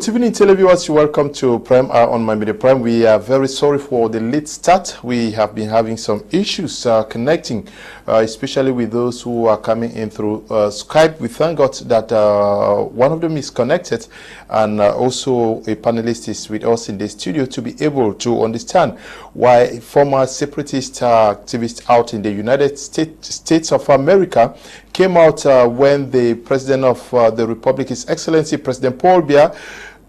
Good evening, televiewers. Welcome to Prime Hour on My Media Prime. We are very sorry for the late start. We have been having some issues connecting, especially with those who are coming in through Skype. We thank God that one of them is connected, and also a panelist is with us in the studio to be able to understand why former separatist activists out in the United States of America came out when the President of the Republic, His Excellency President Paul Biya,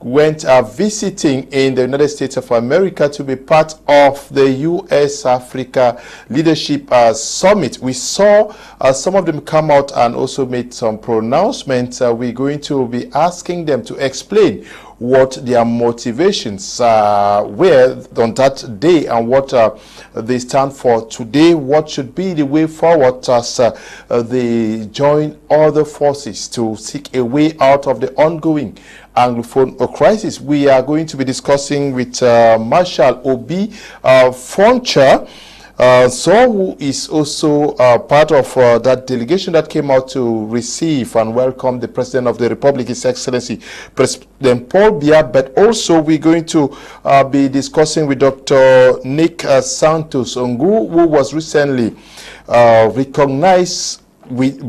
went visiting in the United States of America to be part of the U.S.-Africa Leadership Summit. We saw some of them come out and also made some pronouncements. We're going to be asking them to explain what their motivations were on that day and what they stand for today, what should be the way forward as they join other forces to seek a way out of the ongoing Anglophone crisis. We are going to be discussing with Marshal Obi Foncha, who is also part of that delegation that came out to receive and welcome the President of the Republic, His Excellency President Paul Biya. But also we're going to be discussing with Dr. Santo, Nguh, who was recently recognized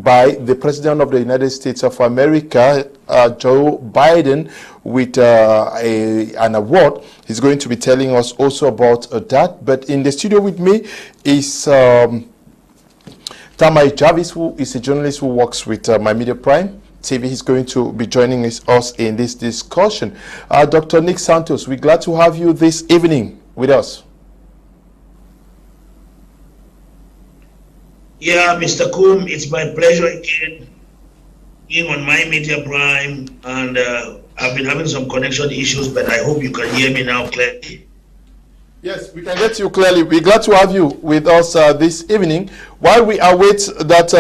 by the President of the United States of America, Joe Biden, with an award. He's going to be telling us also about that. But in the studio with me is Tamai Jarvis, who is a journalist who works with My Media Prime TV. He's going to be joining us in this discussion. Dr. Nick Santos, we're glad to have you this evening with us. Yeah, Mr. Kum, it's my pleasure again being on My Media Prime, and I've been having some connection issues, but I hope you can hear me now clearly. Yes, we can get you clearly. We're glad to have you with us this evening. While we await that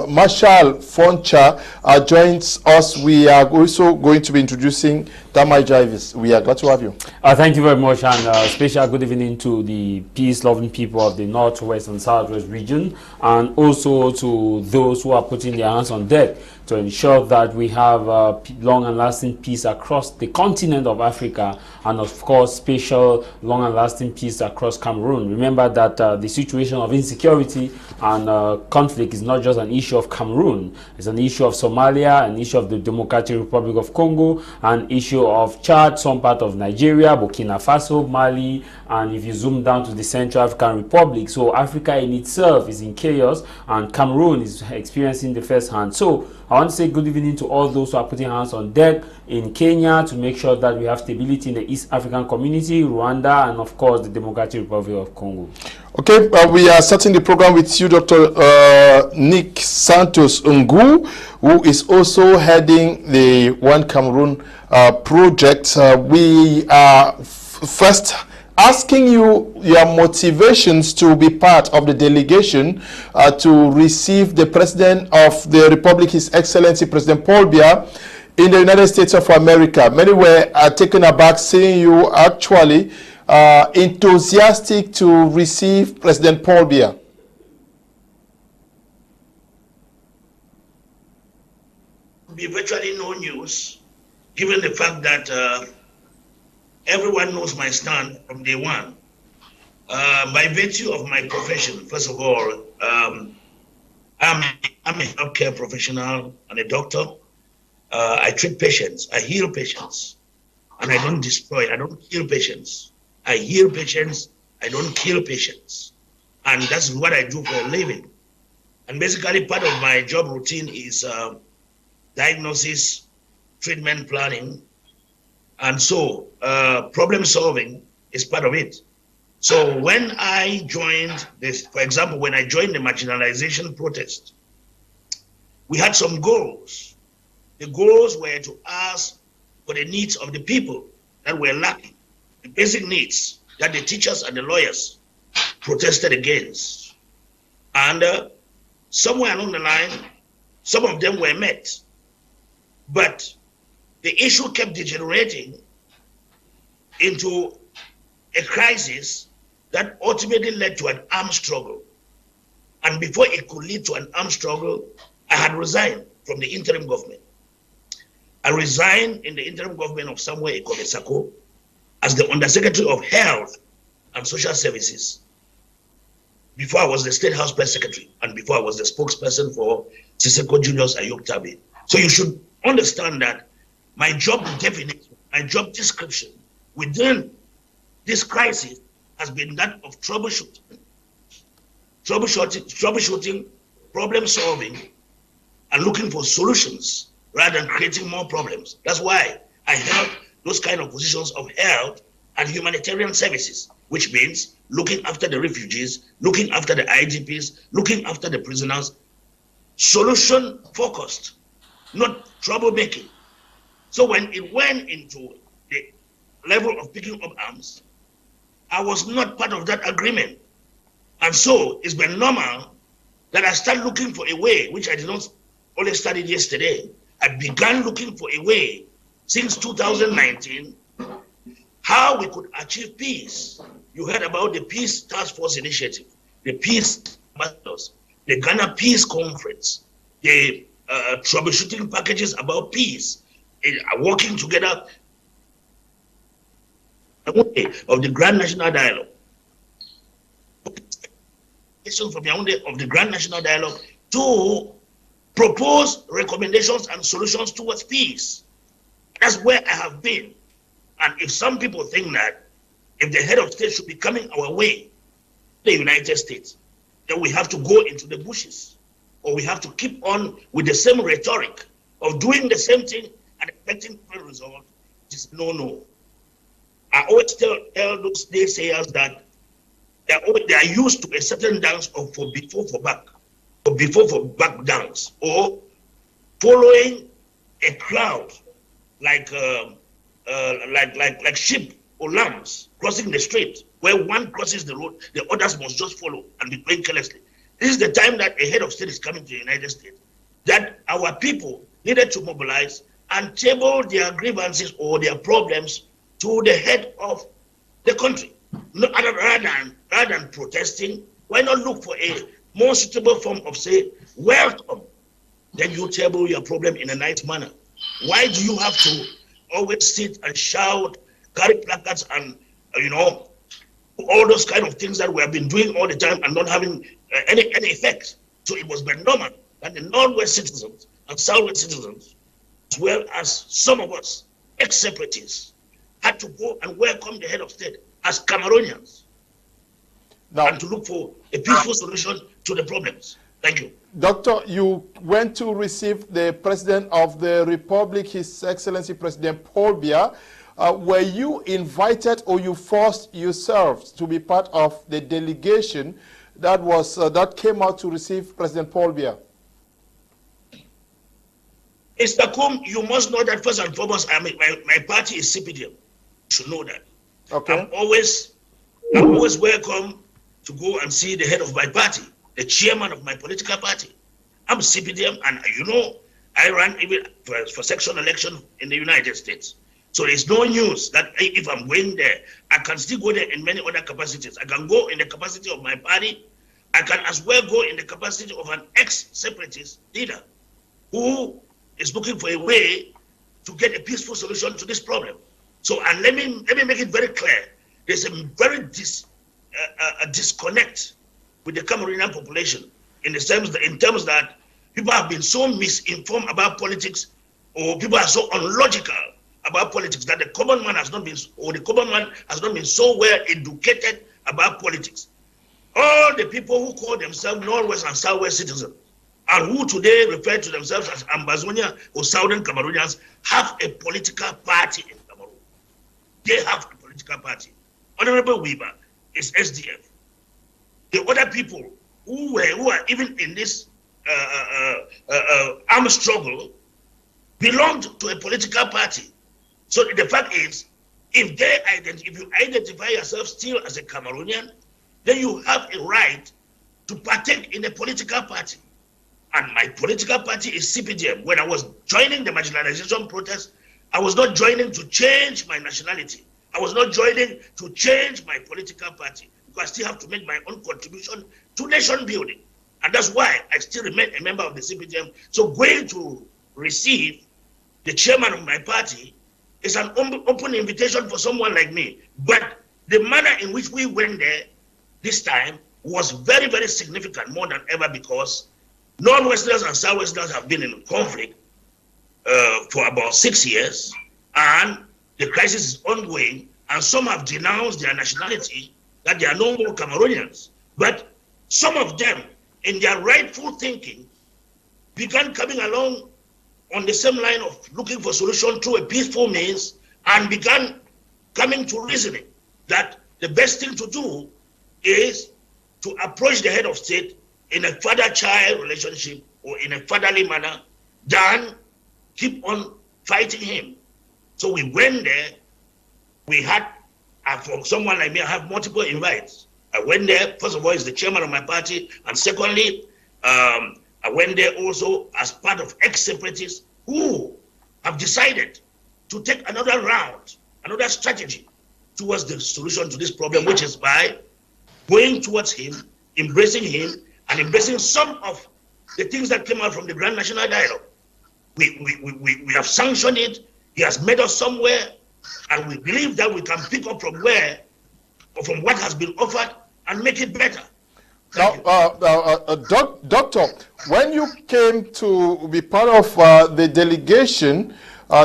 Marshal Foncha joins us, we are also going to be introducing Tamai Jarvis. We are glad to have you. Thank you very much, and special good evening to the peace-loving people of the Northwest and Southwest region, and also to those who are putting their hands on deck to ensure that we have long and lasting peace across the continent of Africa, and of course special long and lasting peace across Cameroon. Remember that the situation of insecurity and conflict is not just an issue of Cameroon. It's an issue of Somalia, an issue of the Democratic Republic of Congo, an issue of Chad, some part of Nigeria, Burkina Faso, Mali, and if you zoom down to the Central African Republic. So Africa in itself is in chaos, and Cameroon is experiencing the first hand. So I want to say good evening to all those who are putting hands on deck in Kenya to make sure that we have stability in the East African community, Rwanda, and of course the Democratic Republic of Congo. Okay, we are starting the program with you, Dr. Nick Santos Nguh, who is also heading the One Cameroon project. We are first asking you your motivations to be part of the delegation to receive the President of the Republic, His Excellency President Paul Biya, in the United States of America. Many were taken aback seeing you actually enthusiastic to receive President Paul Biya. Be virtually no news, given the fact that everyone knows my stand from day one. By virtue of my profession, first of all, I'm a healthcare professional and a doctor. I treat patients, I heal patients, and I don't destroy, I don't kill patients. I heal patients, I don't kill patients. And that's what I do for a living. And basically part of my job routine is diagnosis, treatment planning, and so problem solving is part of it. So when I joined this, for example, when I joined the marginalization protest, we had some goals. The goals were to ask for the needs of the people that were lacking, the basic needs that the teachers and the lawyers protested against. And somewhere along the line, some of them were met. But the issue kept degenerating into a crisis that ultimately led to an armed struggle. And before it could lead to an armed struggle, I had resigned from the interim government. I resigned in the interim government of Samuel Sako as the Undersecretary of Health and Social Services. Before I was the State House Press Secretary, and before I was the spokesperson for Siseko Julius Ayok Tabe. So you should understand that my job definition, my job description within this crisis has been that of troubleshooting, problem solving, and looking for solutions rather than creating more problems. That's why I held those kind of positions of health and humanitarian services, which means looking after the refugees, looking after the IDPs, looking after the prisoners, solution focused, not troublemaking. So when it went into the level of picking up arms, I was not part of that agreement. And so it's been normal that I start looking for a way, which I did not only studied yesterday. I began looking for a way since 2019, how we could achieve peace. You heard about the Peace Task Force Initiative, the Peace Ambassadors, the Ghana Peace Conference, the troubleshooting packages about peace, working together of the Grand National Dialogue. From Yaoundé of the Grand National Dialogue to propose recommendations and solutions towards peace. That's where I have been. And if some people think that if the head of state should be coming our way, the United States, then we have to go into the bushes, or we have to keep on with the same rhetoric of doing the same thing and expecting different results. Just no. I always tell those naysayers that they are used to a certain dance of for before for back, or before for back dance, or following a crowd like sheep or lambs crossing the street, where one crosses the road, the others must just follow and be playing carelessly. This is the time that a head of state is coming to the United States, that our people needed to mobilize and table their grievances or their problems to the head of the country. No, rather than protesting, why not look for a more suitable form of, say, welcome? Then you table your problem in a nice manner. Why do you have to always sit and shout, carry placards, and all those kind of things that we have been doing all the time and not having any effect? So it was very normal that the Northwest citizens and Southwest citizens, as well as some of us, ex-separatists, had to go and welcome the head of state as Cameroonians, now, and to look for a peaceful solution to the problems. Thank you. Doctor, you went to receive the President of the Republic, His Excellency President Paul Biya. Were you invited, or you forced yourself to be part of the delegation that came out to receive President Paul Biya? Mr. Kum, you must know that first and foremost, my party is CPDM. You should know that. Okay. I'm always welcome to go and see the head of my party, the chairman of my political party. I'm CPDM, and I ran even for section election in the United States. So it's no news that if I'm going there, I can still go there in many other capacities. I can go in the capacity of my party. I can as well go in the capacity of an ex-separatist leader who is looking for a way to get a peaceful solution to this problem. So, and let me make it very clear. There's a very disconnect with the Cameroonian population in terms that people have been so misinformed about politics, or people are so unlogical about politics, that the common man has not been so well educated about politics. All the people who call themselves Northwest and Southwest citizens, and who today refer to themselves as Ambazonia or Southern Cameroonians, have a political party in Cameroon. They have a political party. Honorable Weber is SDF. The other people who are even in this armed struggle belonged to a political party. So the fact is, if you identify yourself still as a Cameroonian, then you have a right to partake in a political party. And my political party is CPDM. When I was joining the marginalization protest, I was not joining to change my nationality. I was not joining to change my political party, because I still have to make my own contribution to nation building. And that's why I still remain a member of the CPDM. So going to receive the chairman of my party, is an open invitation for someone like me. But the manner in which we went there this time was very, very significant, more than ever, because Northwesterners and Southwesterners have been in conflict for about 6 years, and the crisis is ongoing, and some have denounced their nationality, that they are no more Cameroonians. But some of them, in their rightful thinking, began coming along on the same line of looking for solution through a peaceful means, and began coming to reasoning that the best thing to do is to approach the head of state in a father-child relationship or in a fatherly manner than keep on fighting him. So we went there. We had, for someone like me, I have multiple invites. I went there, first of all, as the chairman of my party, and secondly, I went there also as part of ex-separatists who have decided to take another round, another strategy towards the solution to this problem, which is by going towards him, embracing him, and embracing some of the things that came out from the Grand National Dialogue. We have sanctioned it. He has made us somewhere, and we believe that we can pick up from where, or from what has been offered, and make it better. Doctor, when you came to be part of the delegation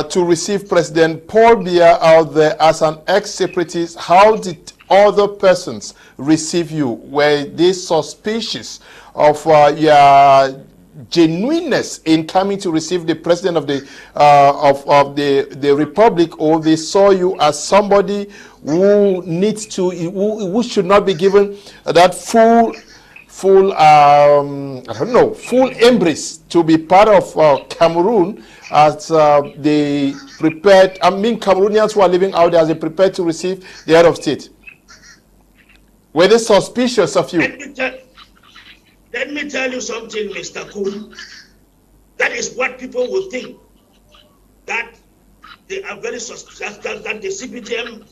to receive President Paul Biya out there as an ex-separatist, how did other persons receive you? Were they suspicious of your genuineness in coming to receive the president of the republic, or they saw you as somebody who needs to, who should not be given that full embrace to be part of Cameroon, as they prepared, Cameroonians who are living out there, as they prepared to receive the head of state? Were they suspicious of you? Let me tell you something, Mr. Kum. That is what people will think, that they are very suspicious, that the CPTM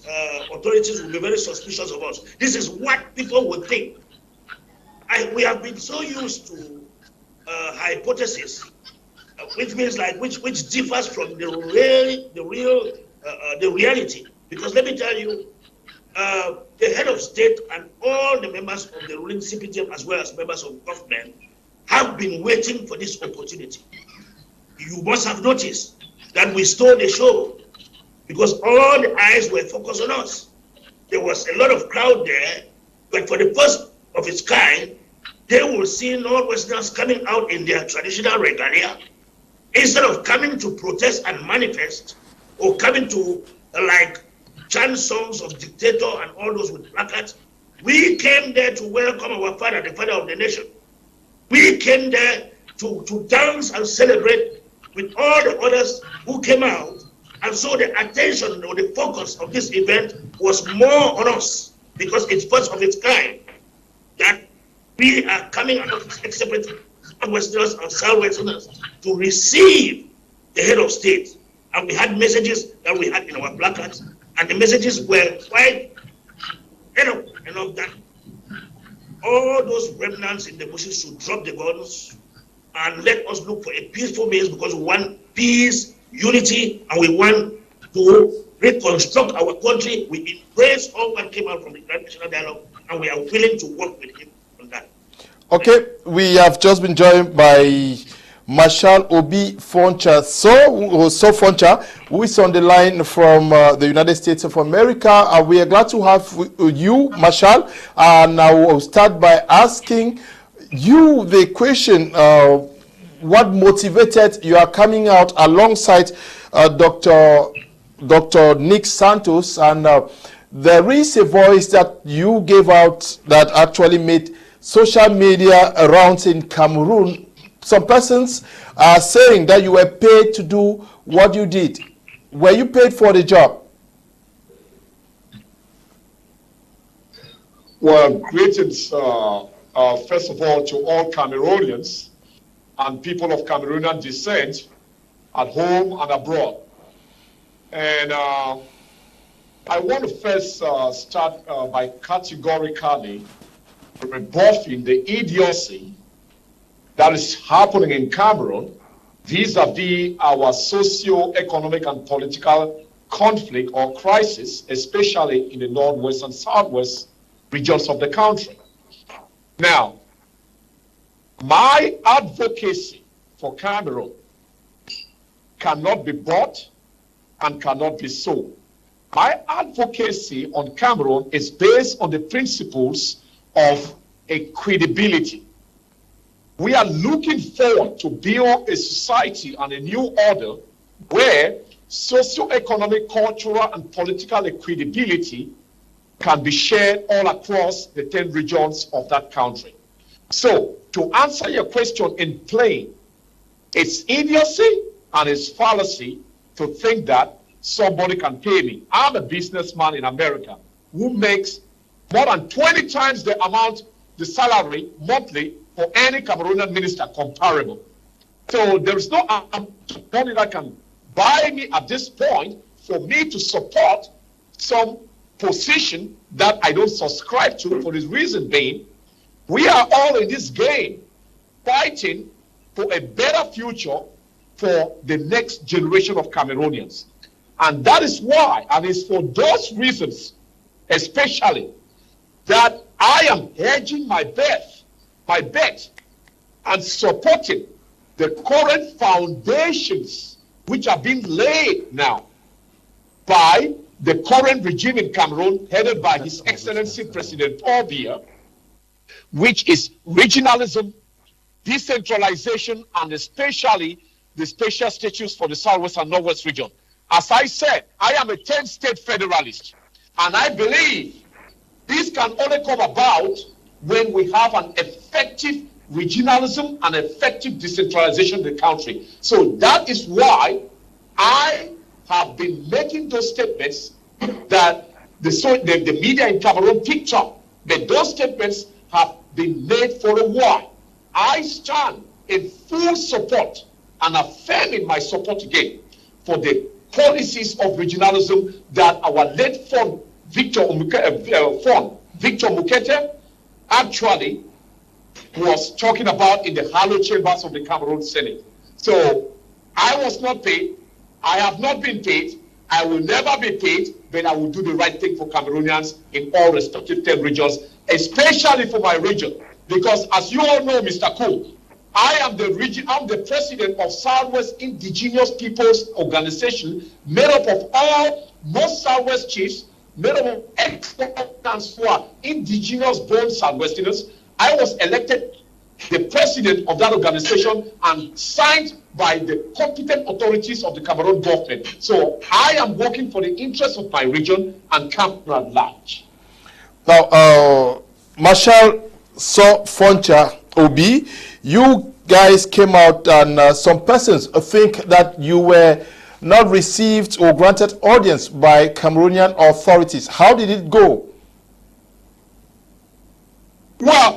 authorities will be very suspicious of us. This is what people will think. We have been so used to hypothesis, which means like which differs from the reality. Because let me tell you, the head of state and all the members of the ruling CPTM, as well as members of government, have been waiting for this opportunity. You must have noticed that we stole the show because all the eyes were focused on us. There was a lot of crowd there, but for the first of its kind, they will see Northwesterners coming out in their traditional regalia, instead of coming to protest and manifest, or coming to chant songs of dictator and all those with placards. We came there to welcome our father, the father of the nation. We came there to dance and celebrate with all the others who came out. And so the attention or the focus of this event was more on us, because it's first of its kind that we are coming out of separate Westerners and Southwesterners to receive the head of state. And we had messages that we had in our placards, and the messages were quite enough that all those remnants in the bushes should drop the guns and let us look for a peaceful means, because we want peace, unity, and we want to reconstruct our country. We embrace all what came out from the Grand National Dialogue, and we are willing to work with him on that. Okay, we have just been joined by Marshal Obi Foncha Foncha, who is on the line from the United States of America. We are glad to have you, Marshal, and I will start by asking you the question, what motivated you are coming out alongside Dr. Nick Santos, and there is a voice that you gave out that actually made social media rounds in Cameroon. Some persons are saying that you were paid to do what you did. Were you paid for the job? Well, greetings, first of all, to all Cameroonians and people of Cameroonian descent at home and abroad. And I want to first start by categorically rebuffing the idiocy that is happening in Cameroon vis-a-vis our socio-economic and political conflict or crisis, especially in the northwest and southwest regions of the country. Now, my advocacy for Cameroon cannot be bought and cannot be sold. My advocacy on Cameroon is based on the principles of equitability. We are looking forward to build a society and a new order where socio-economic, cultural, and political equitability can be shared all across the 10 regions of that country. So, to answer your question in plain, it's idiocy and it's fallacy to think that somebody can pay me. I'm a businessman in America who makes more than 20 times the amount, the salary monthly for any Cameroonian minister comparable. So there's no money that can buy me at this point for me to support some position that I don't subscribe to, for this reason being, we are all in this game fighting for a better future for the next generation of Cameroonians. And that is why, and it's for those reasons, especially, that I am hedging my bet and supporting the current foundations which are being laid now by the current regime in Cameroon, headed by His Excellency President Paul Biya, which is regionalism, decentralization, and especially the special status for the Southwest and Northwest region. As I said, I am a 10-state federalist, and I believe this can only come about when we have an effective regionalism and effective decentralization in the country. So that is why I have been making those statements that the media in Cameroon picked up. But those statements have been made for a while. I stand in full support and affirming my support again for the policies of regionalism that our late friend Victor Mukete actually was talking about in the hallowed chambers of the Cameroon Senate. So I was not paid, I have not been paid, I will never be paid, but I will do the right thing for Cameroonians in all respective 10 regions, especially for my region. Because as you all know, Mr. Nguh, I'm the president of Southwest Indigenous Peoples Organization, made up of all most Southwest chiefs, made up of ex-Southerners who are indigenous born Southwesterners. I was elected the president of that organization and signed by the competent authorities of the Cameroon government. So I am working for the interests of my region and Cameroon at large. Now, Marshal Nso Foncha Obi, you guys came out and some persons think that you were not received or granted audience by Cameroonian authorities. How did it go? Well,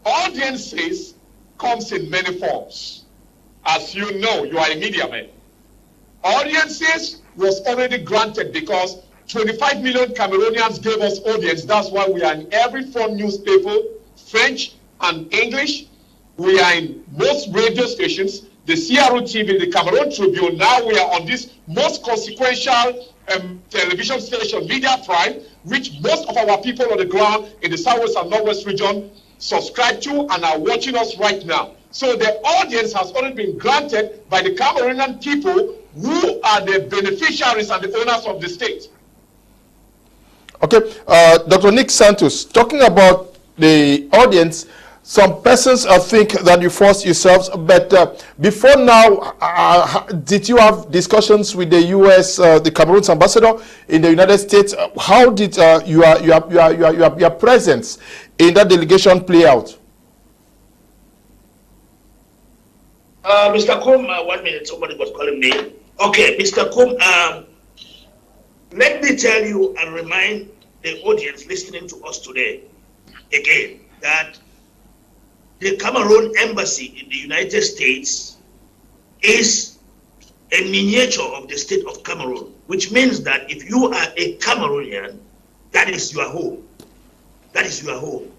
audiences comes in many forms. As you know, you are a media man. Audiences was already granted because 25 million Cameroonians gave us audience. That's why we are in every foreign newspaper, French and English. We are in most radio stations, the CRO TV, the Cameroon Tribune. Now we are on this most consequential television station, Media Prime, which most of our people on the ground in the Southwest and Northwest region subscribe to and are watching us right now. So the audience has already been granted by the Cameroonian people who are the beneficiaries and the owners of the state. Okay, Dr. Nick Santos, talking about the audience, some persons think that you forced yourselves, but before now, did you have discussions with the U.S., the Cameroon's ambassador in the United States? How did your presence in that delegation play out? Mr. Kum, 1 minute, somebody was calling me. Okay, Mr. Kum, let me tell you and remind the audience listening to us today again that the Cameroon embassy in the United States is a miniature of the state of Cameroon, which means that if you are a Cameroonian, that is your home. That is your home.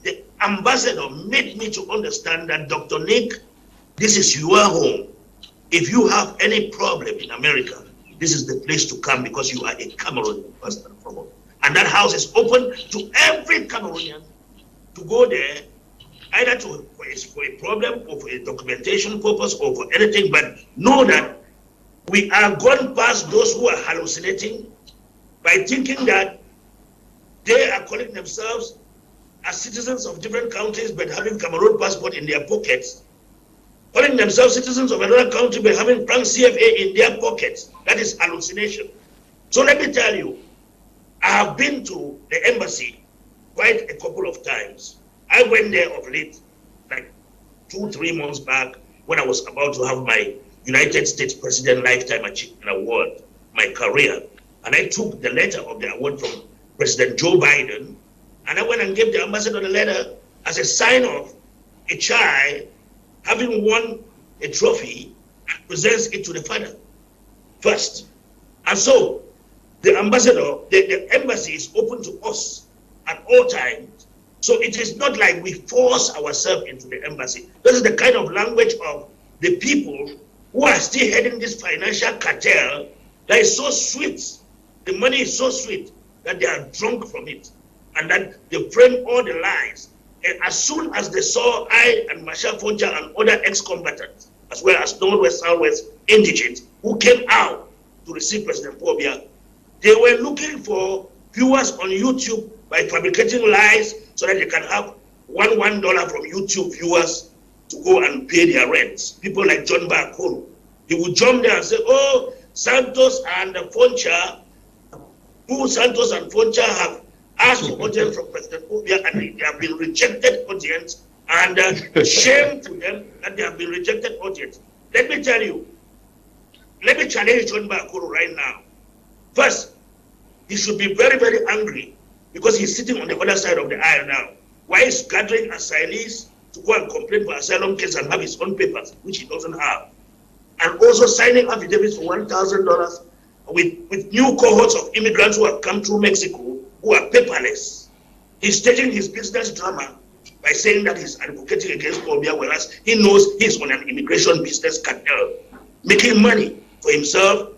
The ambassador made me to understand that, Dr. Nick, this is your home. If you have any problem in America, this is the place to come because you are a Cameroonian first and foremost. And that house is open to every Cameroonian to go there, either for a problem or for a documentation purpose or for anything, but know that we are gone past those who are hallucinating by thinking that they are calling themselves as citizens of different countries but having Cameroon passport in their pockets, calling themselves citizens of another country but having franc CFA in their pockets. That is hallucination. So let me tell you, I have been to the embassy quite a couple of times. I went there of late, like 2-3 months back, when I was about to have my United States President Lifetime Achievement Award, my career. And I took the letter of the award from President Joe Biden, and I went and gave the ambassador the letter as a sign of a child having won a trophy and presents it to the father first. And so the ambassador, the embassy is open to us at all times. So it is not like we force ourselves into the embassy. This is the kind of language of the people who are still heading this financial cartel that is so sweet. The money is so sweet that they are drunk from it. And that they frame all the lies. And as soon as they saw I and Nso Foncha and other ex-combatants, as well as Northwest, Southwest indigents, who came out to receive President Paul Biya, they were looking for viewers on YouTube by fabricating lies so that they can have $1 from YouTube viewers to go and pay their rents. People like John Bakolo, he would jump there and say, oh, Santos and Foncha, Santos and Foncha have asked for audience from President Obia, and they have been rejected audience, and shame to them that they have been rejected audience. Let me tell you, let me challenge John Bakolo right now. First, he should be very, very angry because he's sitting on the other side of the aisle now. Why is gathering asylees to go and complain for asylum case and have his own papers, which he doesn't have? And also signing affidavits for $1,000 with new cohorts of immigrants who have come through Mexico who are paperless. He's staging his business drama by saying that he's advocating against Obia, whereas he knows he's on an immigration business cartel, making money for himself,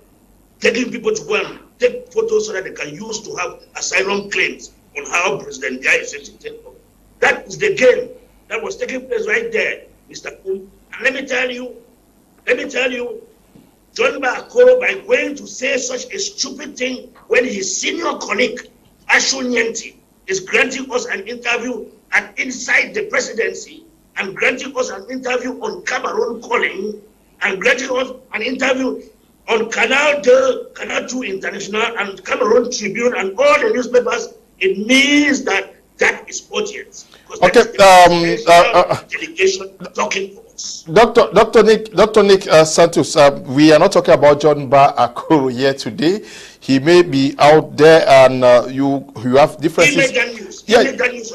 taking people to go and take photos so that they can use to have asylum claims on how President Biya is taking. That is the game that was taking place right there, Mr. Kum. And let me tell you, John Bakolo, by going to say such a stupid thing when his senior colleague, Ashu Nyenti, is granting us an interview at Inside the Presidency and granting us an interview on Cameroon Calling and granting us an interview on Canal 2 International and Cameroon Tribune and all the newspapers, it means that that is audience. Okay, delegation talking for us. Dr. Nick Santos, we are not talking about John Bakolo here today. He may be out there, and you have differences. He made that news. He made that news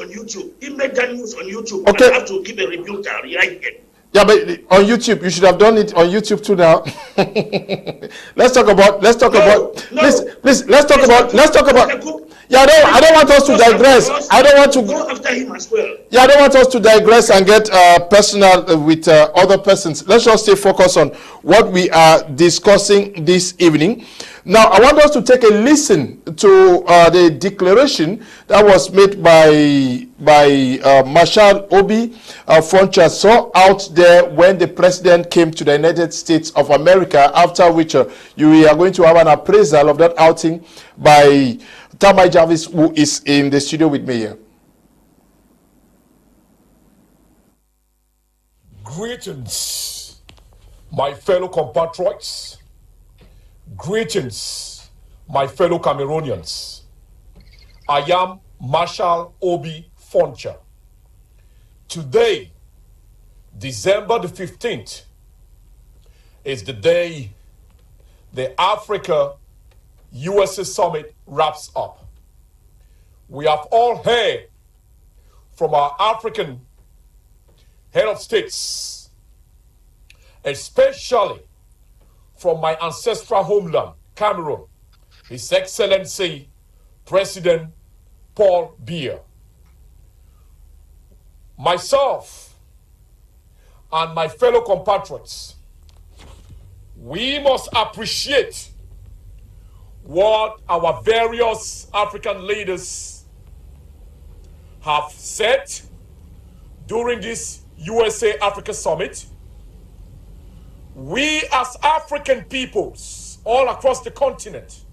on YouTube. Okay. I have to keep a review right there. Yeah, but on YouTube, you should have done it on YouTube too now. Let's talk about. Let's talk about. Yeah, I don't want us to digress. I don't want to go after him as well. Yeah, I don't want us to digress and get personal with other persons. Let's just stay focused on what we are discussing this evening. Now, I want us to take a listen to the declaration that was made by Nso Obi Foncha out there when the president came to the United States of America, after which you are going to have an appraisal of that outing by Tamai Jarvis, who is in the studio with me here. Greetings, my fellow compatriots. Greetings, my fellow Cameroonians. I am Nso Obi Foncha. Today, December the 15th, is the day the Africa-USA Summit wraps up. We have all heard from our African head of states, especially from my ancestral homeland, Cameroon, His Excellency President Paul Biya. myself and my fellow compatriots, we must appreciate what our various African leaders have said during this USA-Africa Summit. We as African peoples all across the continent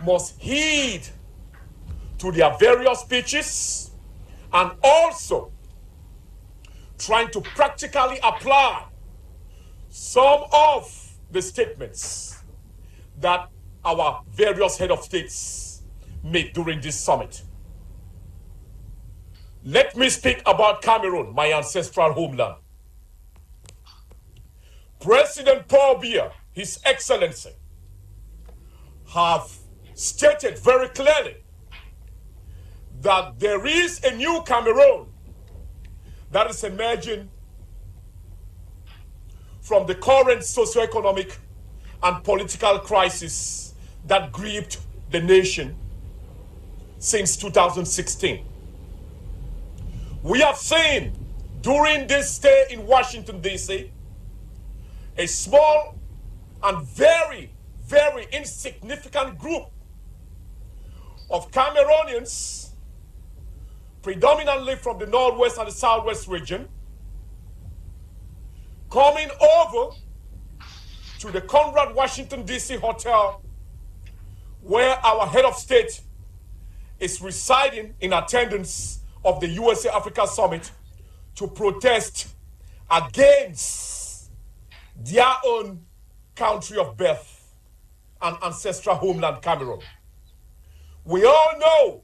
must heed to their various speeches and also trying to practically apply some of the statements that our various head of states made during this summit. Let me speak about Cameroon, my ancestral homeland. President Paul Biya, His Excellency, have stated very clearly that there is a new Cameroon that is emerging from the current socio-economic and political crisis that gripped the nation since 2016. We have seen during this stay in Washington, D.C., a small and very, very insignificant group of Cameroonians, predominantly from the Northwest and the Southwest region, coming over to the Conrad Washington, D.C. hotel, where our head of state is residing in attendance of the USA-Africa Summit, to protest against their own country of birth and ancestral homeland, Cameroon. We all know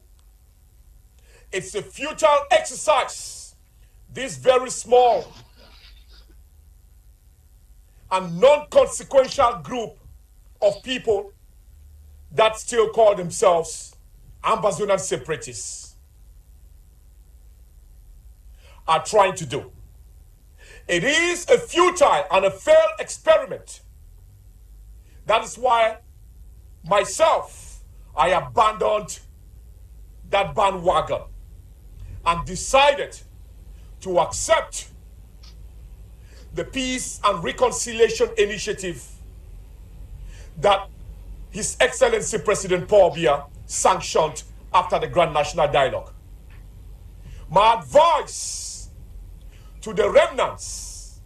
it's a futile exercise, this very small and non-consequential group of people that still call themselves Ambazonan separatists are trying to do. It is a futile and a failed experiment. That is why myself, I abandoned that bandwagon and decided to accept the Peace and Reconciliation Initiative that His Excellency President Paul Biya sanctioned after the Grand National Dialogue. My advice to the remnants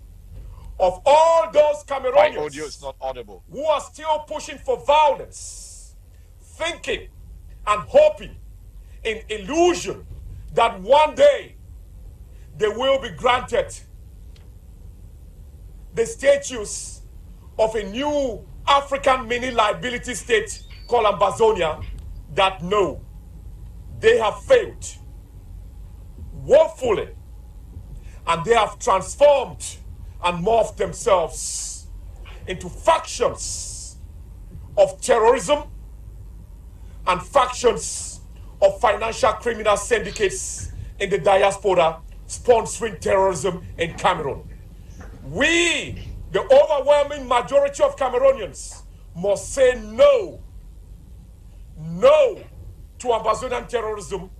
of all those Cameroonians, my audio is not audible, who are still pushing for violence, thinking and hoping in illusion that one day they will be granted the status of a new African mini liability state called Ambazonia, that no, they have failed woefully, and they have transformed and morphed themselves into factions of terrorism and factions of financial criminal syndicates in the diaspora sponsoring terrorism in Cameroon. We, the overwhelming majority of Cameroonians, must say no to Ambazonan terrorism,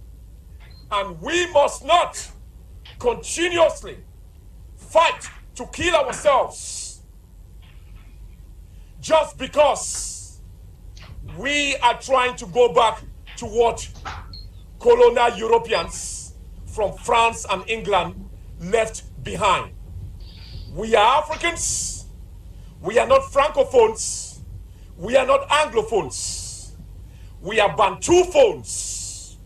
and we must not continuously fight to kill ourselves just because we are trying to go back to what colonial Europeans from France and England left behind. We are Africans. We are not Francophones. We are not Anglophones. We are Bantuphones.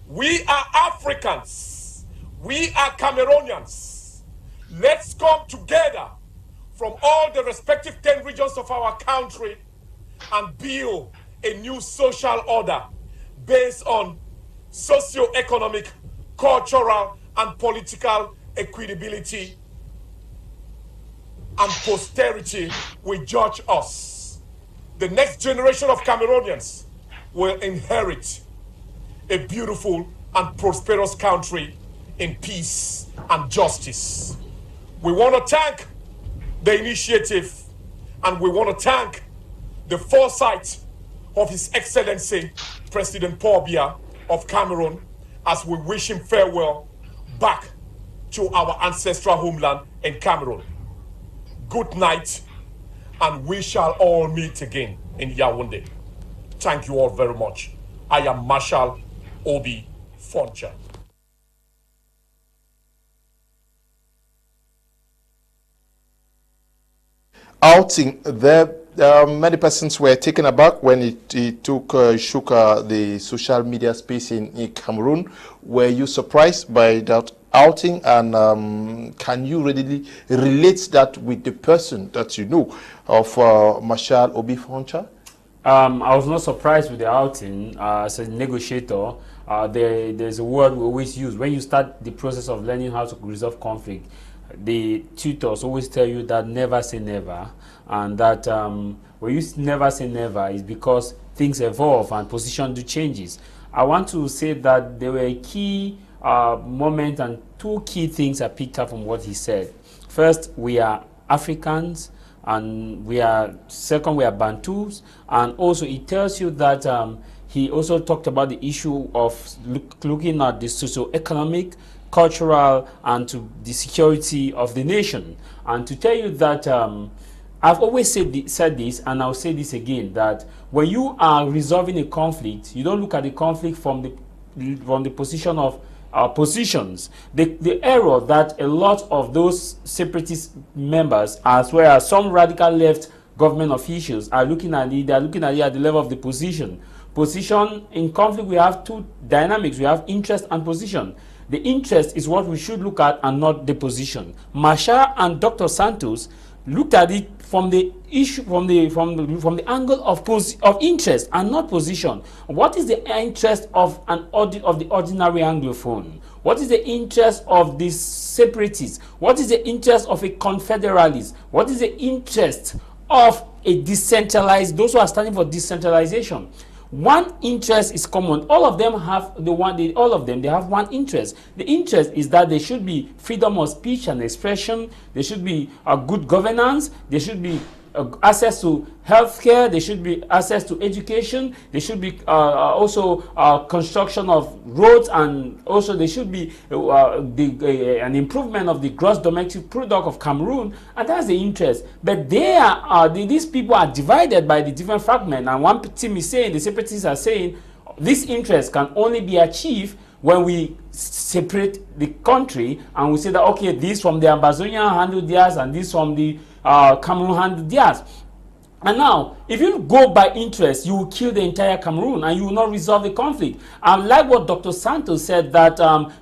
We are Africans. We are Cameroonians. Let's come together from all the respective 10 regions of our country and build a new social order based on socio-economic, cultural, and political equitability, and posterity will judge us. The next generation of Cameroonians will inherit a beautiful and prosperous country in peace and justice. We want to thank the initiative, and we want to thank the foresight of His Excellency President Paul Biya of Cameroon, as we wish him farewell back to our ancestral homeland in Cameroon. Good night, and we shall all meet again in Yaoundé. Thank you all very much. I am Marshal Obi Foncha. Outing there. Many persons were taken aback when it shook the social media space in Cameroon. Were you surprised by that outing, and can you readily relate that with the person that you know of Marshal Obi Foncha? I was not surprised with the outing. As a negotiator, there's a word we always use when you start the process of learning how to resolve conflict. The tutors always tell you that never say never, and that when you never say never is because things evolve and position do changes. I want to say that there were a key moment and two key things I picked up from what he said. First, we are Africans, and second, we are Bantus, and also it tells you that he also talked about the issue of looking at the socio-economic, cultural, and to the security of the nation. And to tell you that I've always said this, and I'll say this again, that when you are resolving a conflict, you don't look at the conflict from the position of positions. The error that a lot of those separatist members, as well as some radical left government officials, are looking at it, they're looking at it at the level of the position. Position in conflict, we have two dynamics. We have interest and position. The interest is what we should look at and not the position. Marshal and Dr. Santos looked at it from the issue, from the angle of interest and not position. What is the interest of the ordinary Anglophone? What is the interest of the separatists? What is the interest of a confederalist? What is the interest of a decentralized, those who are standing for decentralization? One interest is common. All of them have they have one interest. The interest is that there should be freedom of speech and expression. There should be a good governance. There should be access to healthcare. There should be access to education. There should be also construction of roads, and also there should be an improvement of the gross domestic product of Cameroon, and that's the interest. But these people are divided by the different fragments, and one team is saying, the separatists are saying, this interest can only be achieved when we separate the country, and we say that, okay, this from the Amazonian handle theirs, and this from the Cameroon handle theirs. And now, if you go by interest, you will kill the entire Cameroon and you will not resolve the conflict. And like what Dr. Santos said, that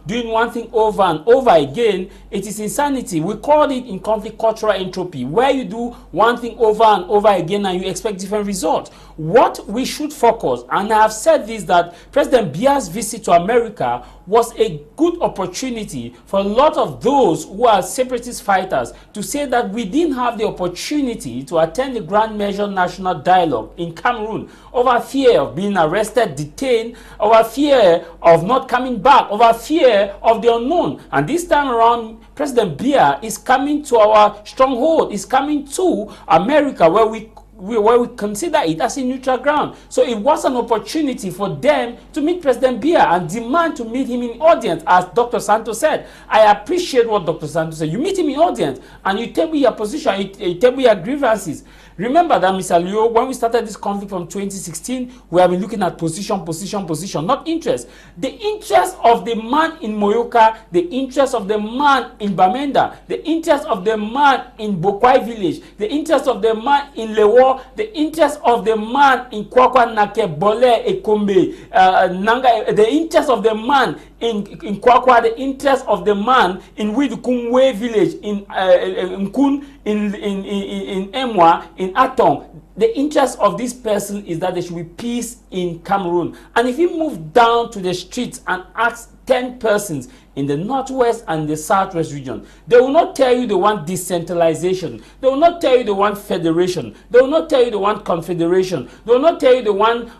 doing one thing over and over again, it is insanity. We call it in conflict cultural entropy, where you do one thing over and over again and you expect different results. What we should focus, and I have said this, that President Biya's visit to America was a good opportunity for a lot of those who are separatist fighters to say that we didn't have the opportunity to attend the Grand Measure National Dialogue in Cameroon over fear of being arrested, detained, over fear of not coming back, over fear of the unknown. And this time around, President Biya is coming to our stronghold, is coming to America, where we consider it as a neutral ground. So it was an opportunity for them to meet President Biya and demand to meet him in audience, as Dr. Santos said. I appreciate what Dr. Santos said. You meet him in audience and you table your position, you table your grievances. Remember that, Mr. Leo, when we started this conflict from 2016, we have been looking at position, not interest. The interest of the man in Moyoka, the interest of the man in Bamenda, the interest of the man in Bokwai village, the interest of the man in Lewo, the interest of the man in Kwakwa Nake, Bole, Ekombe, Nanga, the interest of the man in Kwakwa, the interest of the man in Widukumwe village, in Nkun, in Emwa, in Atong. The interest of this person is that there should be peace in Cameroon. And if you move down to the streets and ask 10 persons in the northwest and the southwest region, they will not tell you they want decentralization. They will not tell you they want federation. They will not tell you they want confederation. They will not tell you they want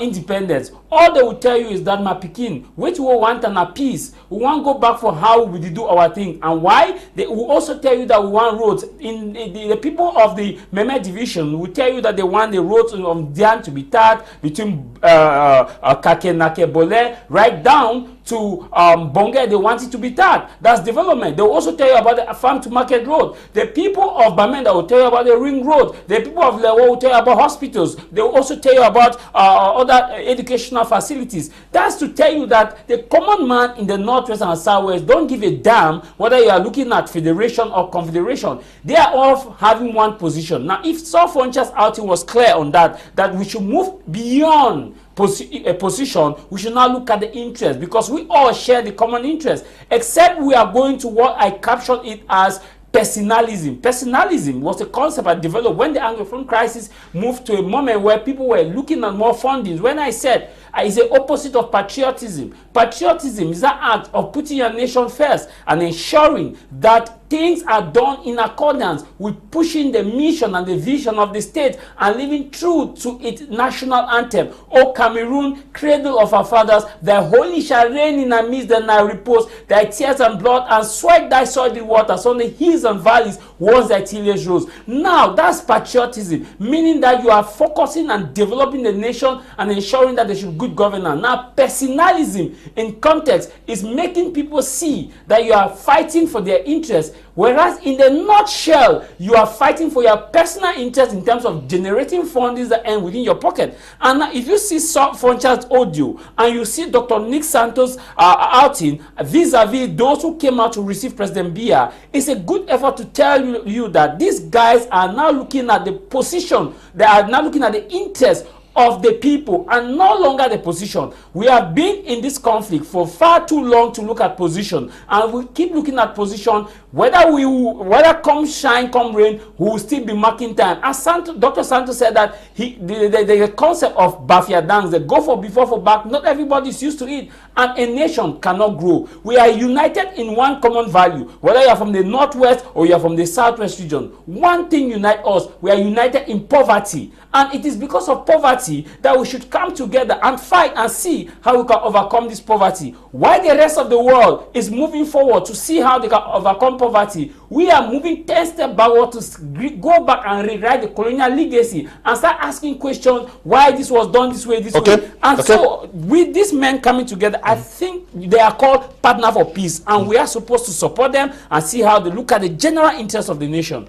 independence. All they will tell you is that, my Pekin, which we want an appease. We want to go back for how we do our thing. And why? They will also tell you that we want roads. The people of the Meme division will tell you that they want the roads of Dian to be tarred between Kakenake Bole right down to Bonge, they want it to be that. That's development. They will also tell you about the farm to market road. The people of Bamenda will tell you about the ring road. The people of Lewo will tell you about hospitals. They will also tell you about other educational facilities. That's to tell you that the common man in the Northwest and Southwest don't give a damn whether you are looking at federation or confederation. They are all having one position. Now, if Nso Foncha's outing was clear on that we should move beyond a position, we should now look at the interest, because we all share the common interest, except we are going to what I captioned it as personalism. Personalism was a concept I developed when the Anglophone crisis moved to a moment where people were looking at more fundings. When I said it's the opposite of patriotism. Patriotism is that act of putting your nation first and ensuring that things are done in accordance with pushing the mission and the vision of the state and living true to its national anthem. O Cameroon, cradle of our fathers, thy holy shall reign in amidst the Nile repose, thy tears and blood and sweat thy soiled waters on the hills and valleys once thy tillage rose. Now that's patriotism, meaning that you are focusing on developing the nation and ensuring that there should be good governance. Now personalism in context is making people see that you are fighting for their interests, whereas in the nutshell you are fighting for your personal interest in terms of generating fundings that end within your pocket. And now if you see Nso Foncha's audio and you see Dr. Nick Santo's outing vis-a-vis those who came out to receive President Biya, it's a good effort to tell you that these guys are now looking at the position, they are now looking at the interest of the people and no longer the position. We have been in this conflict for far too long to look at position, and we keep looking at position. Whether come shine, come rain, we will still be marking time. As Dr. Santo said that the concept of Bafia dance, the go for before for back, not everybody is used to it, and a nation cannot grow. We are united in one common value, whether you are from the Northwest or you are from the Southwest region. One thing unites us: we are united in poverty, and it is because of poverty that we should come together and fight and see how we can overcome this poverty. While the rest of the world is moving forward to see how they can overcome poverty, we are moving 10 steps backward to go back and rewrite the colonial legacy and start asking questions why this was done this way, way. And so with these men coming together, I think they are called partner for peace, and we are supposed to support them and see how they look at the general interest of the nation.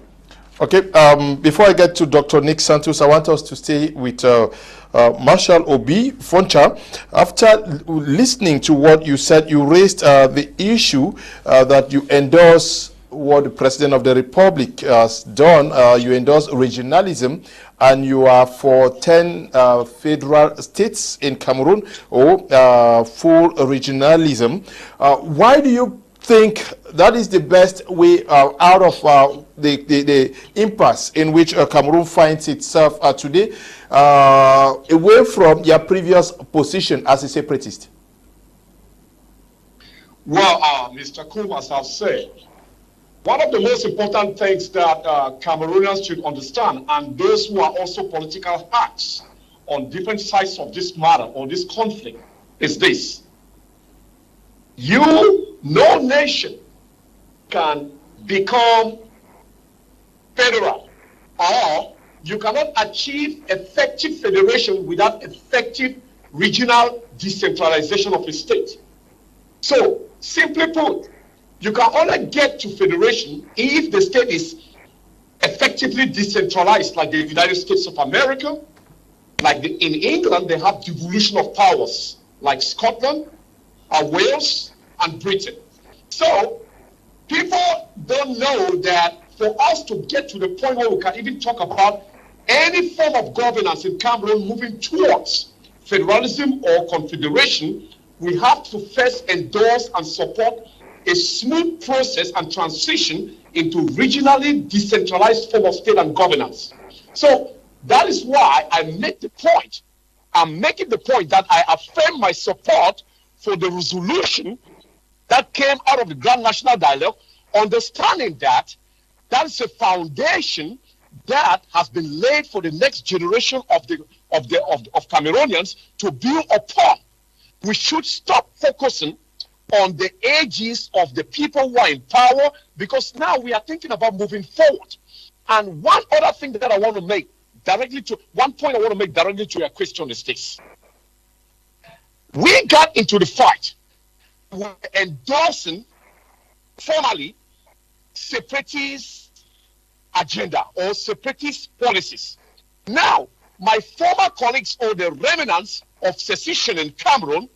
Okay, before I get to Dr. Nick Santos, I want us to stay with Marshal Obi Foncha. After listening to what you said, you raised the issue that you endorse what the President of the Republic has done. You endorse regionalism, and you are for 10 federal states in Cameroon, or full regionalism. Why do you think that is the best way out of the impasse in which Cameroon finds itself today, away from your previous position as a separatist? Well, Mr. Kum, as I've said, one of the most important things that Cameroonians should understand, and those who are also political hacks on different sides of this matter or this conflict, is this: no nation can become federal, or you cannot achieve effective federation without effective regional decentralization of a state. So, simply put, you can only get to federation if the state is effectively decentralized, like the United States of America, like in England, they have devolution of powers, like Scotland, Wales, and Britain. So, people don't know that for us to get to the point where we can even talk about any form of governance in Cameroon moving towards federalism or confederation, we have to first endorse and support a smooth process and transition into regionally decentralized form of state and governance. So that is why I make the point. I'm making the point that I affirm my support for the resolution that came out of the Grand National Dialogue, understanding that that is a foundation that has been laid for the next generation of Cameroonians to build upon. We should stop focusing on the ages of the people who are in power, because now we are thinking about moving forward. And one other thing that I want to make directly to, one point I want to make directly to your question is this. We got into the fight were endorsing formally separatist agenda or separatist policies. Now, my former colleagues or the remnants of secession in Cameroon,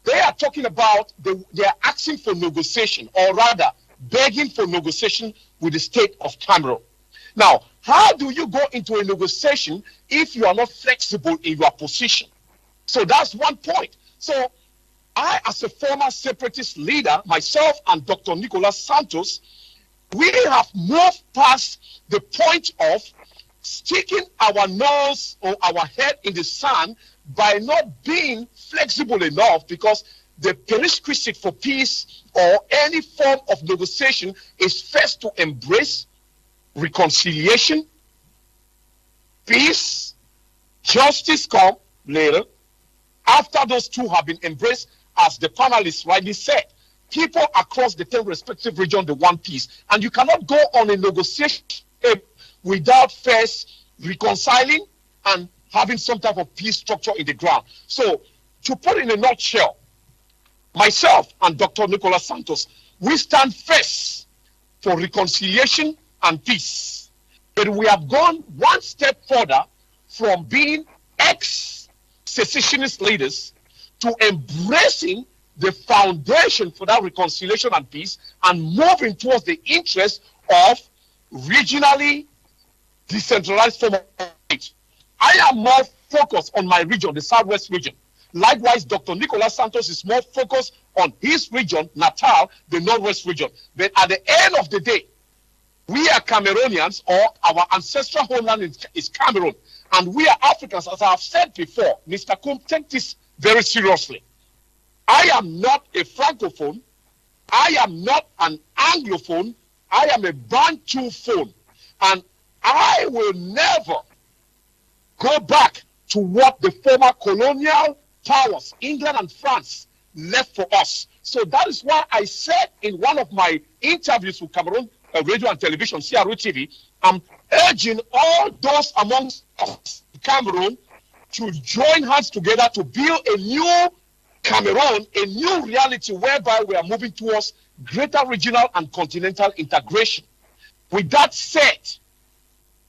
they are talking about, they are asking for negotiation, or rather begging for negotiation with the state of Cameroon. Now, how do you go into a negotiation if you are not flexible in your position? So that's one point. So I, as a former separatist leader, myself and Dr. Nicholas Santos, we have moved past the point of sticking our nose or our head in the sand by not being flexible enough, because the prerequisite for peace or any form of negotiation is first to embrace reconciliation, peace, justice come later. After those two have been embraced, as the panelists rightly said, people across the 10 respective regions, they want peace. And you cannot go on a negotiation without first reconciling and having some type of peace structure in the ground. So, to put it in a nutshell, myself and Dr. Nicholas Santos, we stand first for reconciliation and peace. But we have gone one step further from being ex-secessionist leaders to embracing the foundation for that reconciliation and peace and moving towards the interest of regionally decentralized form of state. I am more focused on my region, the Southwest region. Likewise, Dr. Nicholas Santos is more focused on his region, Natal, the Northwest region. But at the end of the day, we are Cameroonians, or our ancestral homeland is Cameroon, and we are Africans. As I have said before, Mr. Kum, take this very seriously. I am not a Francophone. I am not an Anglophone. I am a Bantuphone. And I will never go back to what the former colonial powers, England and France, left for us. So that is why I said in one of my interviews with Cameroon Radio and Television, CRU TV, I'm urging all those amongst us in Cameroon to join hands together to build a new Cameroon, a new reality whereby we are moving towards greater regional and continental integration. With that said,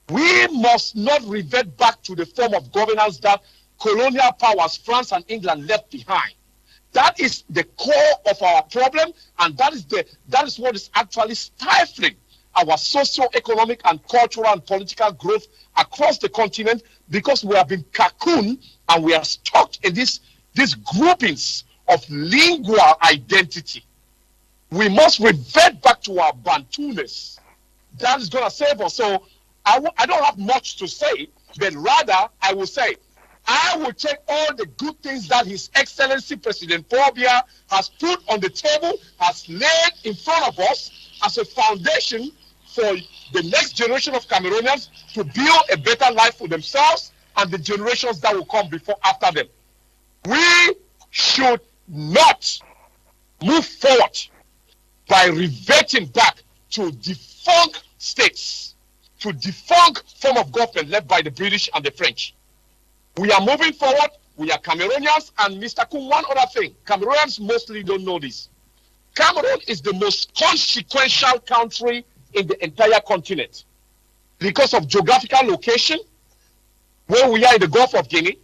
we must not revert back to the form of governance that colonial powers, France and England, left behind. That is the core of our problem, and that is what is actually stifling our socio-economic and cultural and political growth across the continent, because we have been cocooned and we are stuck in these groupings of lingual identity. We must revert back to our Bantu-ness. That is going to save us. So I don't have much to say, but rather I will say, I will take all the good things that His Excellency President Paul Biya has put on the table, has laid in front of us as a foundation for the next generation of Cameroonians to build a better life for themselves and the generations that will come before after them. We should not move forward by reverting back to defunct states, to defunct form of government led by the British and the French. We are moving forward. We are Cameroonians. And Mr. Kum, one other thing, Cameroonians mostly don't know this. Cameroon is the most consequential country in the entire continent because of geographical location, where we are in the Gulf of Guinea.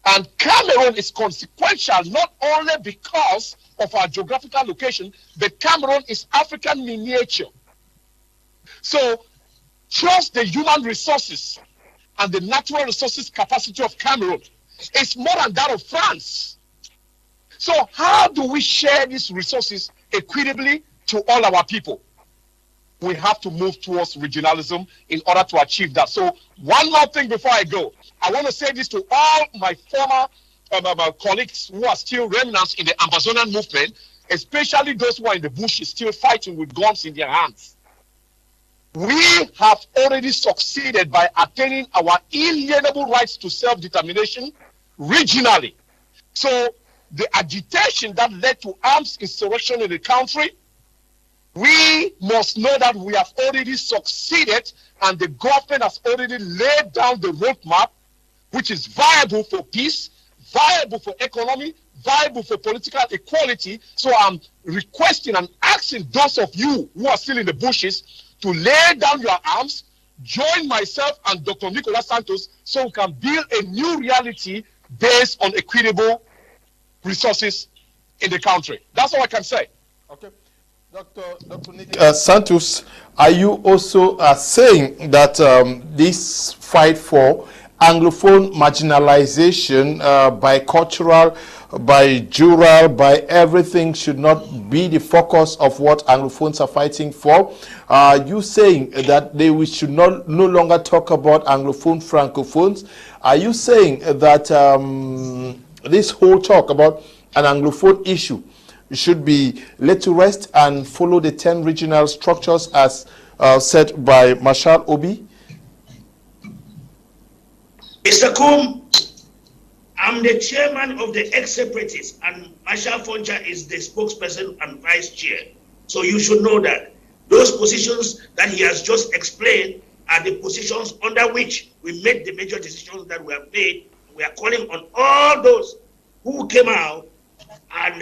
And Cameroon is consequential not only because of our geographical location, but Cameroon is African miniature. So just the human resources and the natural resources capacity of Cameroon is more than that of France. So how do we share these resources equitably to all our people? We have to move towards regionalism in order to achieve that. So one more thing before I go. I want to say this to all my former my colleagues who are still remnants in the Amazonian movement, especially those who are in the bush still fighting with guns in their hands. We have already succeeded by attaining our inalienable rights to self-determination regionally. So the agitation that led to arms insurrection in the country, we must know that we have already succeeded, and the government has already laid down the roadmap, which is viable for peace, viable for economy, viable for political equality. So I'm requesting and asking those of you who are still in the bushes to lay down your arms, join myself and Dr. Nicholas Santos so we can build a new reality based on equitable resources in the country. That's all I can say. Okay. Dr. Nicholas Santos, are you also saying that this fight for Anglophone marginalization, by cultural, by jural, by everything should not be the focus of what Anglophones are fighting for? Are you saying that we should no longer talk about Anglophone Francophones? Are you saying that this whole talk about an Anglophone issue should be laid to rest and follow the 10 regional structures as said by Marshal Obi? Mr. Kum, I'm the chairman of the ex-separatists, and Marshal Foncha is the spokesperson and vice chair. So you should know that those positions that he has just explained are the positions under which we made the major decisions that we have made. We are calling on all those who came out and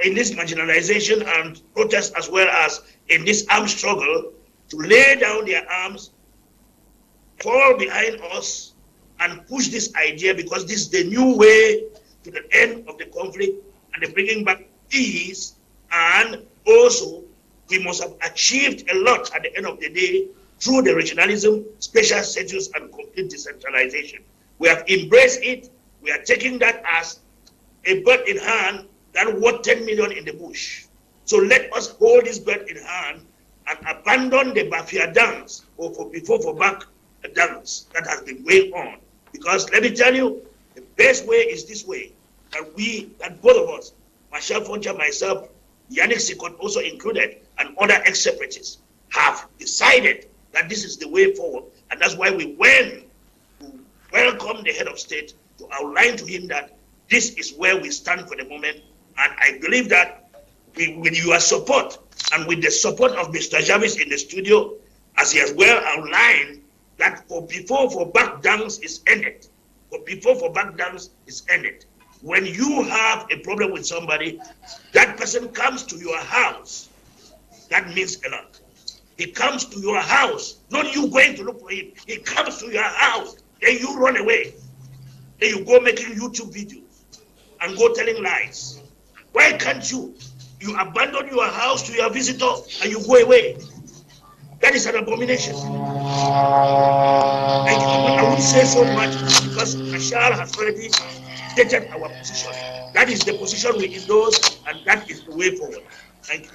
in this marginalization and protest, as well as in this armed struggle, to lay down their arms, fall behind us, and push this idea, because this is the new way to the end of the conflict and the bringing back peace. And also, we must have achieved a lot at the end of the day through the regionalism, special status, and complete decentralization. We have embraced it. We are taking that as a bird in hand that worth 10 million in the bush. So let us hold this bird in hand and abandon the Bafia dance or for back dance that has been going on. Because let me tell you, the best way is this way, that both of us, Marshal Foncha, myself, Yannick Sikot also included, and other ex-separatists have decided that this is the way forward. And that's why we went to welcome the head of state to outline to him that this is where we stand for the moment. And I believe that with your support and with the support of Mr. Jarvis in the studio, as he has well outlined, that for back dance is ended. For back dance is ended. When you have a problem with somebody, that person comes to your house. That means a lot. He comes to your house, not you going to look for him. He comes to your house, then you run away. Then you go making YouTube videos and go telling lies. Why can't you? You abandon your house to your visitor and you go away. That is an abomination. I won't say so much because Marshal has already stated our position. That is the position we endorse, and that is the way forward. Thank you.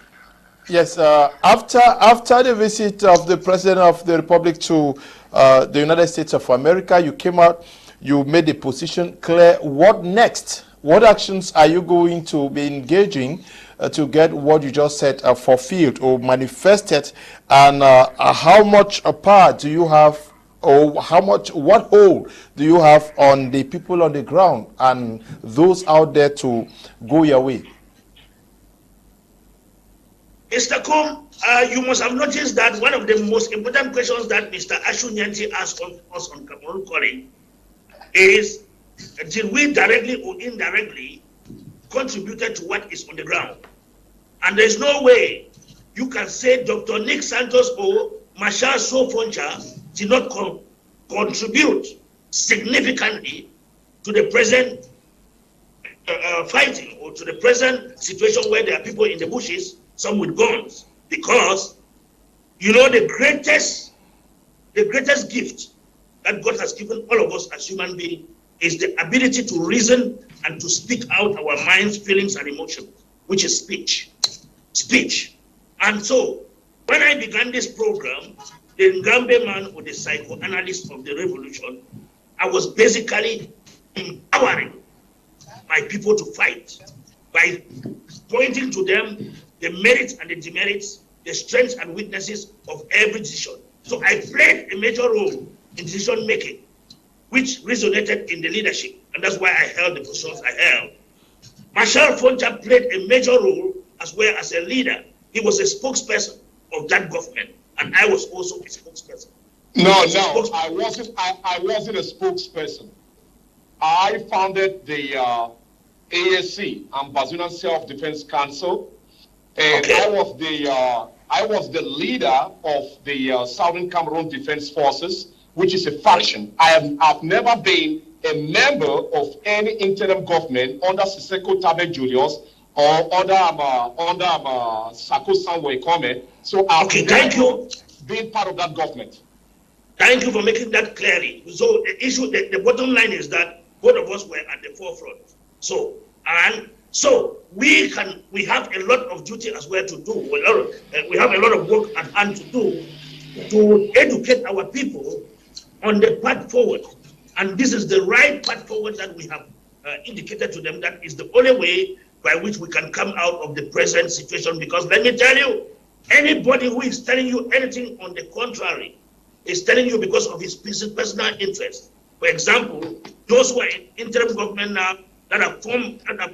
Yes, after the visit of the President of the Republic to the United States of America, you came out, you made the position clear. What next? What actions are you going to be engaging to get what you just said fulfilled or manifested? And how much power do you have, or what hold do you have on the people on the ground and those out there to go your way? Mr. Kum, you must have noticed that one of the most important questions that Mr. Ashu Nyanti asked us on Cameroon Calling is, did we directly or indirectly contributed to what is on the ground? And there's no way you can say Dr. Nick Santos or Marshal Nso Foncha did not contribute significantly to the present fighting or to the present situation where there are people in the bushes, some with guns, because you know the greatest gift that God has given all of us as human beings is the ability to reason and to speak out our minds, feelings, and emotions, which is speech. And so, when I began this program, the Ngambe man or the psychoanalyst of the revolution, I was basically empowering my people to fight by pointing to them the merits and the demerits, the strengths and weaknesses of every decision. So I played a major role in decision making, which resonated in the leadership, and that's why I held the positions I held. Marshal Foncha played a major role as well as a leader. He was a spokesperson of that government, and I was also a spokesperson. No, I wasn't a spokesperson. I founded the ASC, Ambazonian Self-Defense Council, and I was the leader of the Southern Cameroon Defense Forces, which is a faction. I've never been a member of any interim government under Siseko Tabe Julius or under Sako Sanwo Ekome. So I've never been part of that government. Thank you for making that clearly. So the issue, the bottom line is that both of us were at the forefront. So we have a lot of duty as well to do. We have a lot of work at hand to do to educate our people on the path forward. And this is the right path forward that we have indicated to them. That is the only way by which we can come out of the present situation. Because let me tell you, anybody who is telling you anything on the contrary is telling you because of his personal interest. For example, those who are in interim government now that have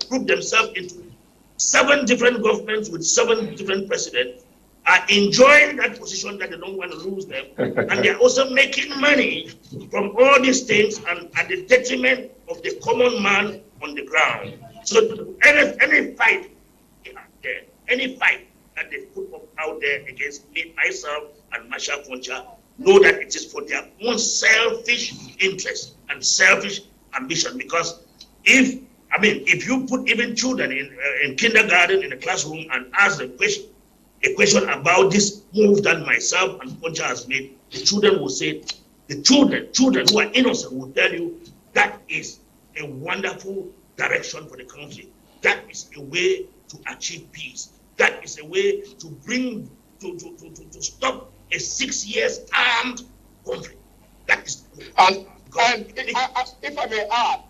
grouped themselves into 7 different governments with 7 different presidents are enjoying that position that they don't want to lose them. And they're also making money from all these things and at the detriment of the common man on the ground. So any fight that they put out there against me, myself, and Nso Foncha, know that it is for their own selfish interest and selfish ambition. Because if you put even children in kindergarten in a classroom and ask them a question about this move that myself and Foncha has made, the children will say, the children who are innocent will tell you that is a wonderful direction for the country. That is a way to achieve peace. That is a way to bring to stop a 6 years armed conflict. That is and if I may add,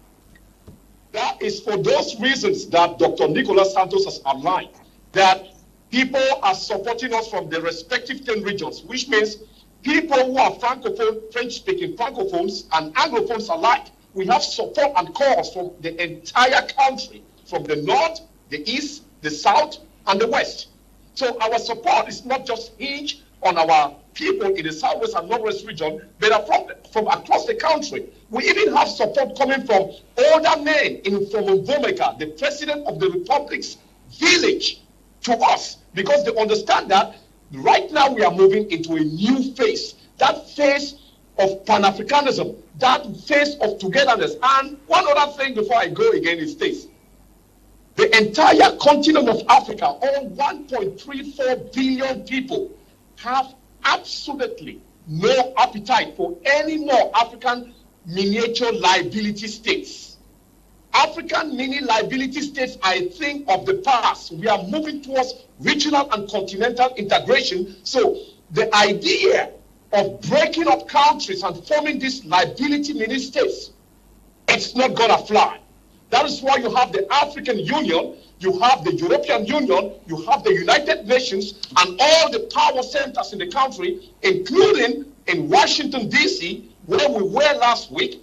that is for those reasons that Dr.Nicholas Santos has outlined, that people are supporting us from the respective 10 regions, which means people who are Francophone, French-speaking Francophones and Anglophones alike. We have support and calls from the entire country, from the north, the east, the south, and the west. So our support is not just hinged on our people in the southwest and northwest region, but from across the country. We even have support coming from older men from Mbomeka, the president of the republic's village, to us, because they understand that right now we are moving into a new phase, that phase of Pan-Africanism, that phase of togetherness. And one other thing before I go again is this. The entire continent of Africa, all 1.34 billion people, have absolutely no appetite for any more African miniature liability states. African mini liability states are a thing of the past. We are moving towards regional and continental integration. So the idea of breaking up countries and forming these liability mini states, it's not gonna fly. That is why you have the African Union, you have the European Union, you have the United Nations, and all the power centers in the country, including in Washington, D.C., where we were last week.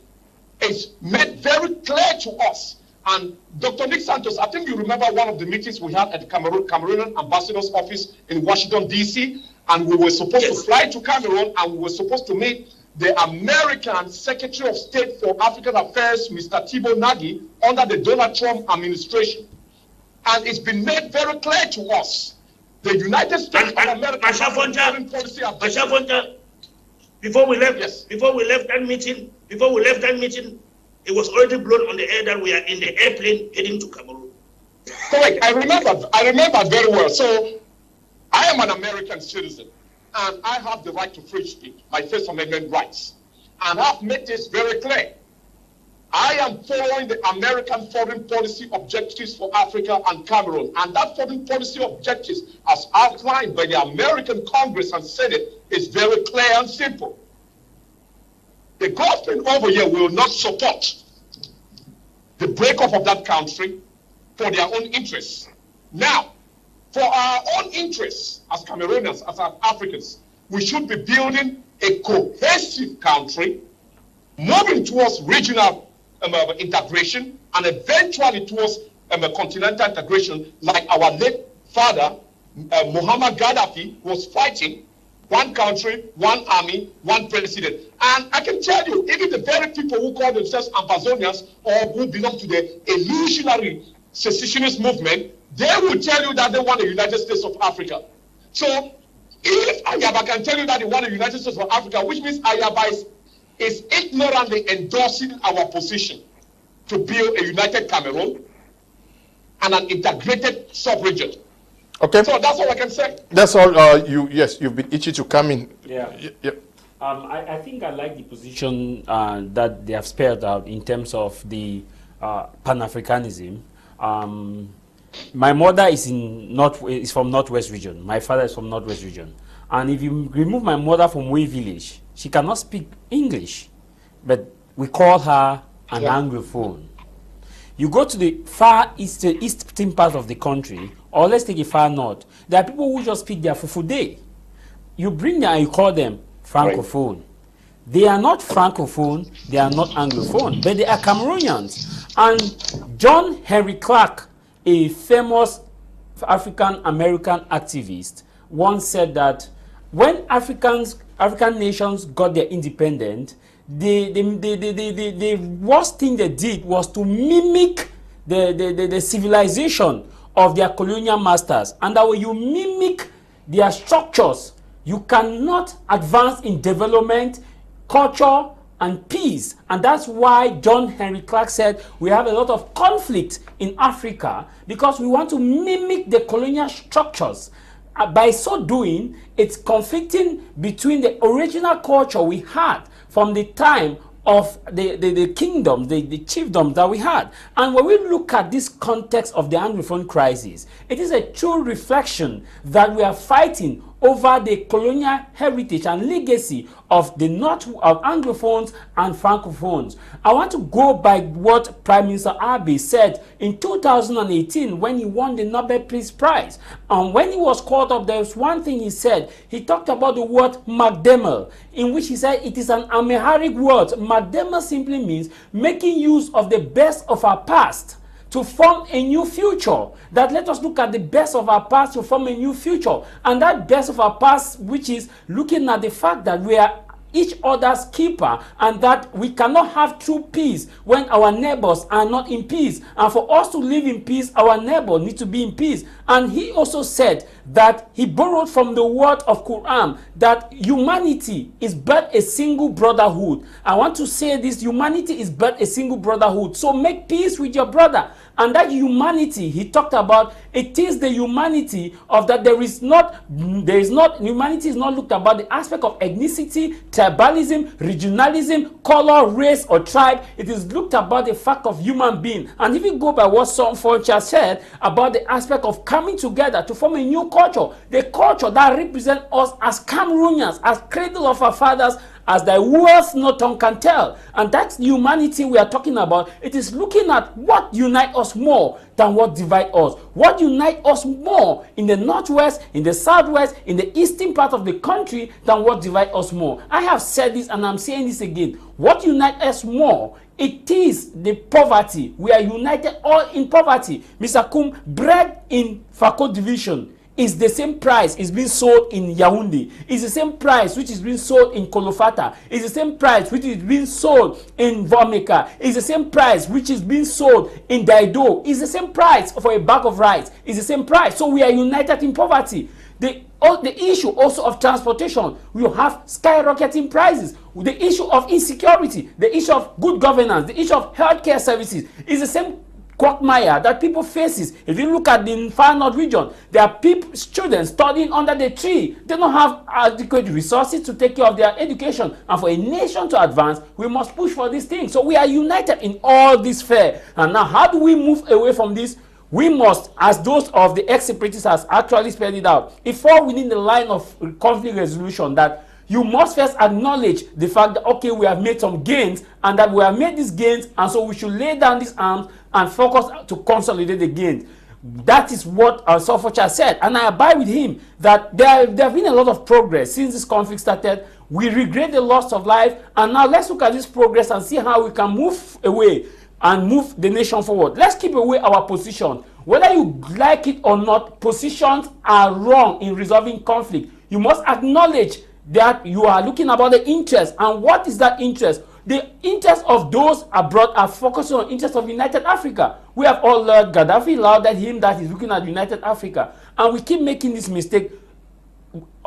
It's made very clear to us. And Dr. Nick Santos, I think you remember one of the meetings we had at the Cameroonian ambassador's office in Washington, D.C., and we were supposed to fly to Cameroon, and we were supposed to meet the American Secretary of State for African Affairs, Mr. Thibault Nagy, under the Donald Trump administration. And it's been made very clear to us. The United States of America has foreign policy objectives. Before we left that meeting, it was already blown on the air that we are in the airplane heading to Cameroon. Correct. I remember very well. So I am an American citizen, and I have the right to free speech, my First Amendment rights. And I've made this very clear. I am following the American foreign policy objectives for Africa and Cameroon. And that foreign policy objectives, as outlined by the American Congress and Senate, is very clear and simple. The government over here will not support the breakup of that country for their own interests. Now, for our own interests as Cameroonians, as Africans, we should be building a cohesive country, moving towards regional integration, and eventually towards continental integration, like our late father, Muhammad Gaddafi, was fighting one country, one army, one president. And I can tell you, even the very people who call themselves Amazonians or who belong to the illusionary secessionist movement, they will tell you that they want the United States of Africa. So if Ayaba can tell you that they want the United States of Africa, which means Ayaba is ignorantly endorsing our position to build a united Cameroon and an integrated sub-region. Okay. So that's all I can say. That's all. You've been itchy to come in. Yeah. Yeah. I think I like the position that they have spelled out in terms of the Pan-Africanism. My mother is from Northwest region. My father is from Northwest region. And if you remove my mother from Way village, she cannot speak English, but we call her an Anglophone. You go to the far eastern part of the country, or let's take it far north, there are people who just speak their Fufude. You bring them and you call them Francophone. Right. They are not Francophone, they are not Anglophone, but they are Cameroonians. And John Henry Clark, a famous African-American activist, once said that when African nations got their independence, the worst thing they did was to mimic the civilization of their colonial masters. And that when you mimic their structures, you cannot advance in development, culture, and peace. And that's why John Henry Clark said we have a lot of conflict in Africa because we want to mimic the colonial structures. By so doing, it's conflicting between the original culture we had from the time of the kingdoms, the chiefdoms that we had. And when we look at this context of the Anglophone crisis, it is a true reflection that we are fighting over the colonial heritage and legacy of the North of Anglophones and Francophones. I want to go by what Prime Minister Abiy said in 2018 when he won the Nobel Peace Prize. And when he was called up, there was one thing he said. He talked about the word Magdemel, in which he said it is an Amharic word. Magdemel simply means making use of the best of our past to form a new future. That let us look at the best of our past to form a new future. And that best of our past, which is looking at the fact that we are each other's keeper, and that we cannot have true peace when our neighbors are not in peace. And for us to live in peace, our neighbor needs to be in peace. And he also said that he borrowed from the word of Quran that humanity is but a single brotherhood. I want to say this: humanity is but a single brotherhood. So make peace with your brother. And that humanity he talked about, it is the humanity of that humanity is not looked about the aspect of ethnicity, tribalism, regionalism, color, race, or tribe. It is looked about the fact of human being. And if you go by what Nso Foncha said about the aspect of coming together to form a new culture, the culture that represents us as Cameroonians, as cradle of our fathers, as thy words no tongue can tell. And that's humanity we are talking about. It is looking at what unites us more than what divides us. What unites us more in the northwest, in the southwest, in the eastern part of the country than what divides us more. I have said this and I'm saying this again. What unites us more, it is the poverty. We are united all in poverty. Mr. Kum, bread in Fako division is the same price is being sold in Yaoundé. It's the same price which is being sold in Kolofata. It's the same price which is being sold in Vomeka. It's the same price which is being sold in Daido. It's the same price for a bag of rice. It's the same price. So we are united in poverty. The issue also of transportation, we have skyrocketing prices. The issue of insecurity, the issue of good governance, the issue of healthcare services is the same quagmire that people faces. If you look at the far north region, there are students studying under the tree. They don't have adequate resources to take care of their education. And for a nation to advance, we must push for these things. So we are united in all this fair. And now how do we move away from this? We must, as those of the ex-separatists has actually spelled it out, it falls within the line of conflict resolution that you must first acknowledge the fact that, okay, we have made some gains and that we have made these gains, and so we should lay down these arms and focus to consolidate the gains. That is what Nso Foncha said, and I abide with him that there have been a lot of progress since this conflict started. We regret the loss of life, and now let's look at this progress and see how we can move away and move the nation forward. Let's keep away our position. Whether you like it or not, positions are wrong in resolving conflict. You must acknowledge that you are looking about the interest. And what is that interest? The interest of those abroad are focusing on interest of United Africa. We have all learned Gaddafi lauded him that he's looking at United Africa. And we keep making this mistake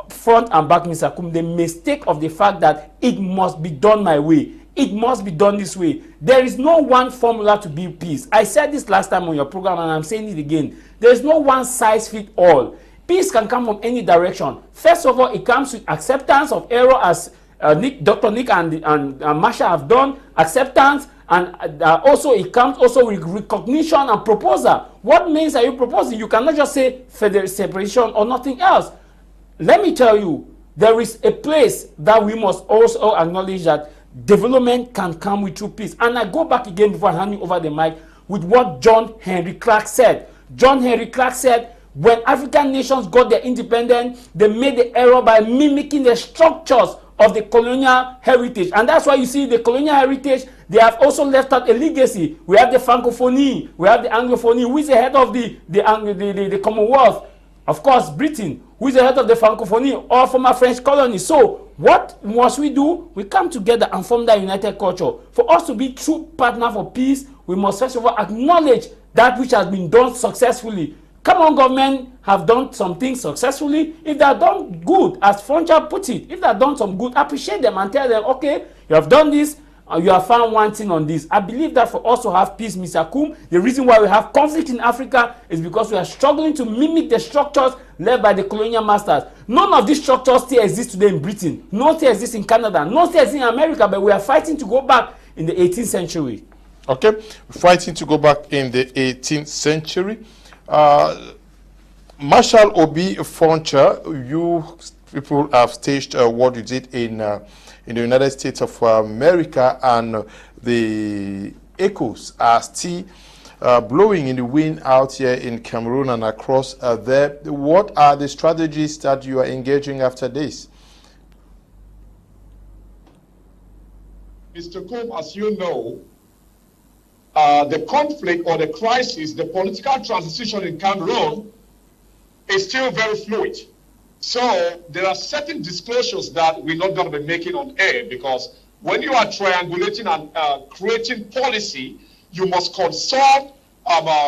front and back, Mr. Kum, the mistake of the fact that it must be done my way. It must be done this way. There is no one formula to build peace. I said this last time on your program and I'm saying it again. There is no one size fit all. Peace can come from any direction. First of all, it comes with acceptance of error, as Dr. Nick and Masha have done, acceptance, and also it comes also with recognition and proposal. What means are you proposing? You cannot just say federal separation or nothing else. Let me tell you, there is a place that we must also acknowledge that development can come with true peace. And I go back again before handing over the mic with what John Henry Clark said. John Henry Clark said, when African nations got their independence, they made the error by mimicking the structures of the colonial heritage. And that's why you see the colonial heritage, they have also left out a legacy. We have the Francophonie, we have the Anglophonie. Who is the head of the Commonwealth? Of course, Britain. Who is the head of the Francophonie? All former French colonies. So what must we do? We come together and form that united culture. For us to be true partner for peace, we must first of all acknowledge that which has been done successfully. Cameroon government have done some things successfully. If they are done good, as Foncha put it, if they are done some good, appreciate them and tell them, okay, you have done this, you have found one thing on this. I believe that for us to have peace, Mr. Kum, the reason why we have conflict in Africa is because we are struggling to mimic the structures led by the colonial masters. None of these structures still exist today in Britain. None still exists in Canada. None still exists in America, but we are fighting to go back in the 18th century. Okay, fighting to go back in the 18th century. Marshal Obi Foncha, you people have staged what you did in the United States of America, and the echoes are still blowing in the wind out here in Cameroon and across there. What are the strategies that you are engaging after this? Mr. Kum, as you know, the conflict or the crisis, the political transition in Cameroon is still very fluid. So there are certain disclosures that we're not going to be making on air, because when you are triangulating and creating policy, you must consult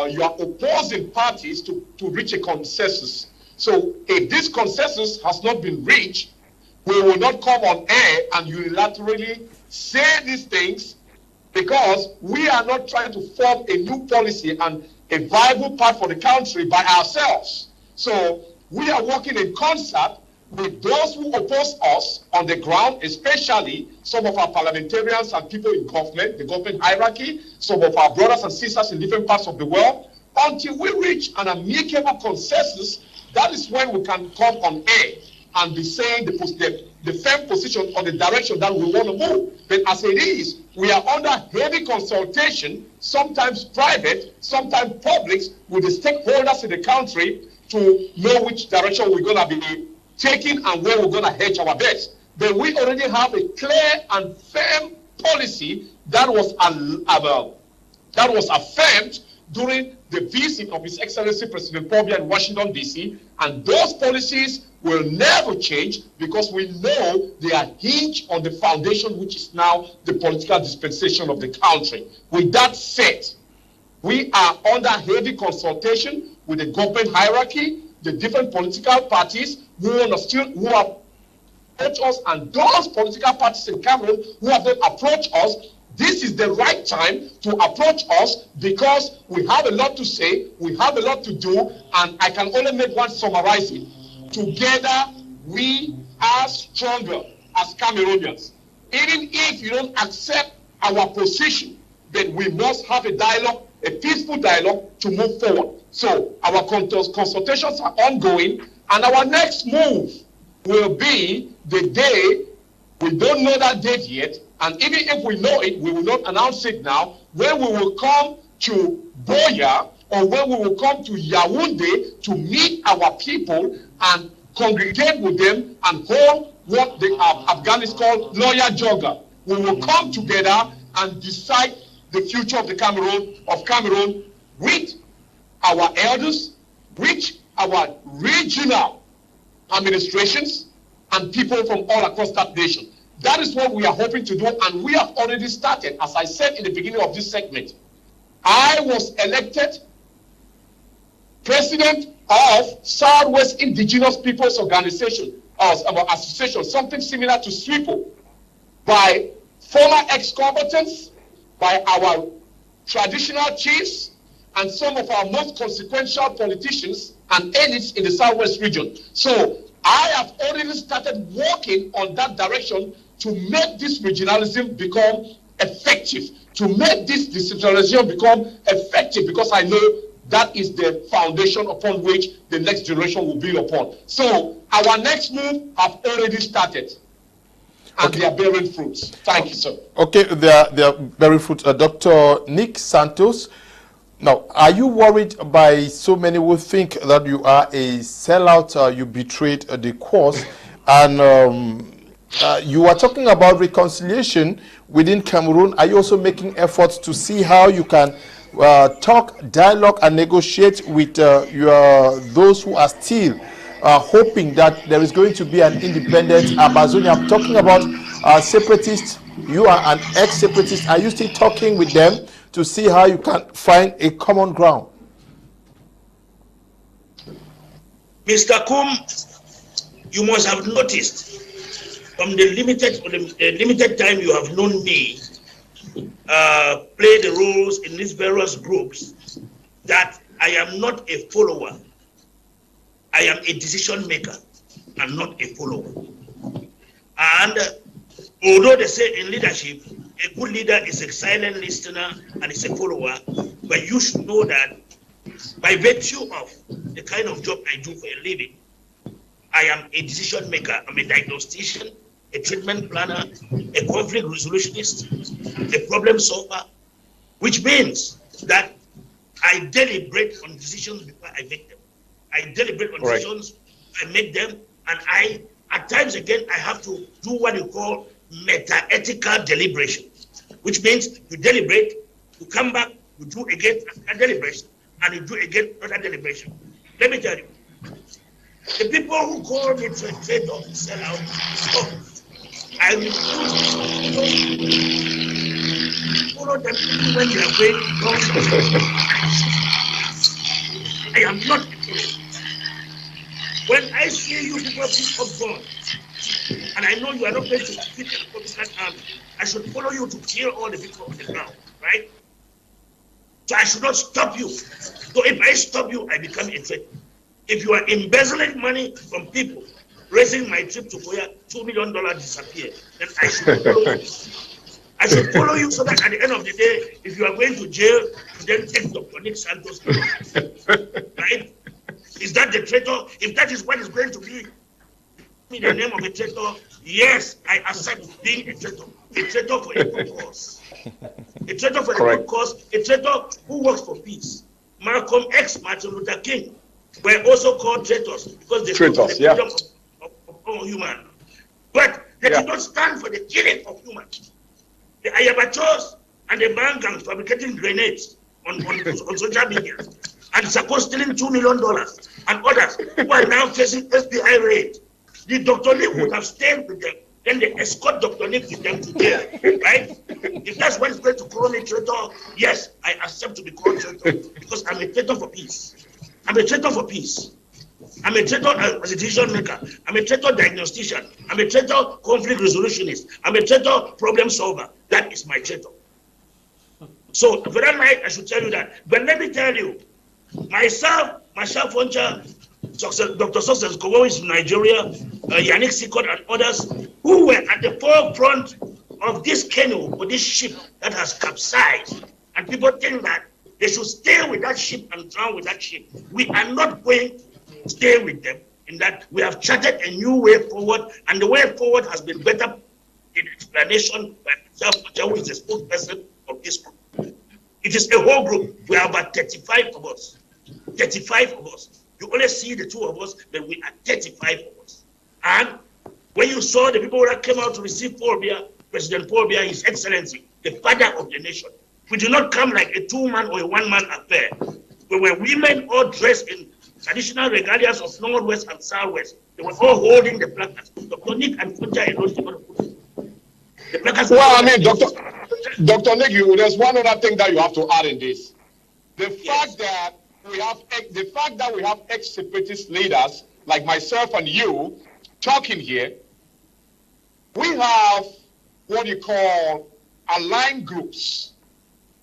your opposing parties to reach a consensus. So if this consensus has not been reached, we will not come on air and unilaterally say these things, because we are not trying to form a new policy and a viable path for the country by ourselves. So we are working in concert with those who oppose us on the ground, especially some of our parliamentarians and people in government, the government hierarchy, some of our brothers and sisters in different parts of the world, until we reach an amicable consensus. That is when we can come on air and be saying the firm position or the direction that we want to move. But as it is, we are under heavy consultation, sometimes private, sometimes public, with the stakeholders in the country to know which direction we're going to be taking and where we're going to hedge our bets. But we already have a clear and firm policy that was affirmed during the visit of His Excellency President Paul Biya in Washington, D.C., and those policies will never change, because we know they are hinged on the foundation, which is now the political dispensation of the country. With that said, we are under heavy consultation with the government hierarchy, the different political parties who have approached us, and those political parties in Cameroon who have not approached us. This is the right time to approach us, because we have a lot to say, we have a lot to do, and I can only make one summarizing. Together, we are stronger as Cameroonians. Even if you don't accept our position, then we must have a dialogue, a peaceful dialogue, to move forward. So our consultations are ongoing, and our next move will be the day, we don't know that date yet, and even if we know it, we will not announce it now, when we will come to Biya, or when we will come to Yaoundé to meet our people and congregate with them and hold what the Afghanists call lawyer jogger. We will come together and decide the future of Cameroon with our elders, with our regional administrations, and people from all across that nation. That is what we are hoping to do, and we have already started. As I said in the beginning of this segment, I was elected president of Southwest Indigenous Peoples Organization, or association, something similar to SWIPO, by former ex-combatants, by our traditional chiefs, and some of our most consequential politicians and elites in the Southwest region. So I have already started working on that direction to make this regionalism become effective, to make this decentralization become effective, because I know that is the foundation upon which the next generation will build upon. So our next move have already started, and they are bearing fruits. Thank you, sir. Okay, they are bearing fruits. Dr. Nick Santos, now, are you worried by so many who think that you are a sellout, you betrayed the cause, and you are talking about reconciliation within Cameroon? Are you also making efforts to see how you can talk, dialogue, and negotiate with those who are still hoping that there is going to be an independent Amazonia? I'm talking about separatists. You are an ex-separatist. Are you still talking with them to see how you can find a common ground? Mr. Kum, you must have noticed from the limited time you have known me play the roles in these various groups that I am not a follower. I am a decision maker and not a follower. And although they say in leadership, a good leader is a silent listener and is a follower, but you should know that by virtue of the kind of job I do for a living, I am a decision maker. I'm a diagnostician, a treatment planner, a conflict resolutionist, a problem solver, which means that I deliberate on decisions before I make them. I deliberate on decisions, I make them, and at times again, I have to do what you call meta-ethical deliberation, which means you deliberate, you come back, you do again a deliberation, and you do again another deliberation. Let me tell you, the people who call me traitor, sell out, I refuse to follow them when they are going wrong. I am not a follower. When I see you people pick up guns, and I know you are not going to defeat the Republican army, I should follow you to kill all the people on the ground, right? So I should not stop you. So if I stop you, I become a traitor. If you are embezzling money from people, raising my trip to Goya, $2 million disappear, then I should follow you. I should follow you so that at the end of the day, if you are going to jail, you then take Dr. Santo's right? Is that the traitor? If that is what is going to be the name of a traitor, yes, I accept being a traitor. A traitor for a good cause. A traitor for a good cause. A traitor who works for peace. Malcolm X, Martin Luther King were also called traitors because they stood for the freedom of all human. But they did not stand for the killing of humans. The Ayabachos and the Mangangs fabricating grenades on social media, and Sako stealing $2 million, and others who are now facing FBI raid. The Dr. Nick would have stayed with them, then they escort Dr. Nick with them to jail, right? If that's what is going to call me traitor, yes, I accept to be called traitor because I'm a traitor for peace. I'm a traitor for peace. I'm a traitor as a decision maker. I'm a traitor diagnostician. I'm a traitor conflict resolutionist. I'm a traitor problem solver. That is my traitor. So for that night, I should tell you that. But let me tell you, myself, Nso Foncha, Dr. Success Kowis in Nigeria, Yannick Sikot and others, who were at the forefront of this canoe or this ship that has capsized. And people think that they should stay with that ship and drown with that ship. We are not going to stay with them in that we have charted a new way forward, and the way forward has been better in explanation by Nso Foncha, who is the spokesperson of this group. It is a whole group. We are about 35 of us. 35 of us. You only see the two of us, but we are 35 of us. And when you saw the people that came out to receive Paul Biya, President Paul Biya, His Excellency, the father of the nation, we did not come like a two-man or a one-man affair. We were women all dressed in traditional regalias of Northwest and Southwest. The They were all holding the placards. Dr. Nick and Foncha endorsed the placards. Well, I mean, Dr. Nick, there's one other thing that you have to add in this. The fact that we have ex-separatist leaders like myself and you talking here, we have what you call aligned groups.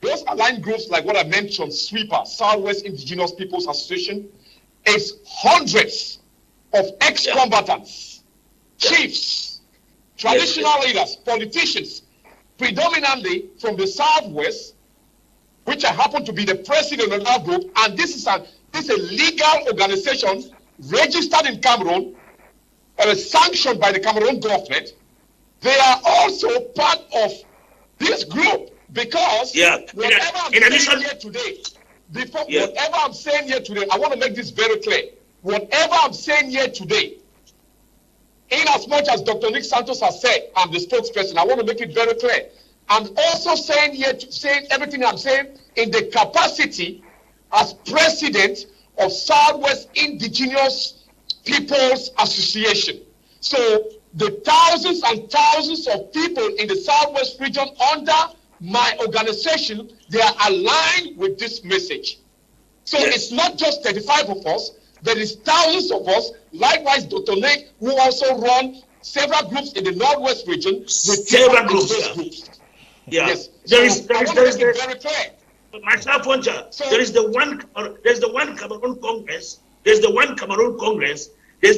Those aligned groups, like what I mentioned, SWIPA, Southwest Indigenous Peoples Association, is hundreds of ex-combatants, chiefs, traditional leaders, politicians, predominantly from the Southwest, which I happen to be the president of that group, and this is a legal organization registered in Cameroon, sanctioned by the Cameroon government. They are also part of this group because whatever I'm saying here today, I want to make this very clear. Whatever I'm saying here today, in as much as Dr. Nick Santos has said, I'm the spokesperson, I want to make it very clear. I'm also saying here, saying everything I'm saying in the capacity as president of Southwest Indigenous Peoples Association. So the thousands and thousands of people in the Southwest region under my organization, they are aligned with this message. So it's not just 35 of us, there is thousands of us. Likewise, Dr. Nick, who also run several groups in the Northwest region with several groups. Yes, there is very clear. Myself, Foncha, there's the one Cameroon Congress, there's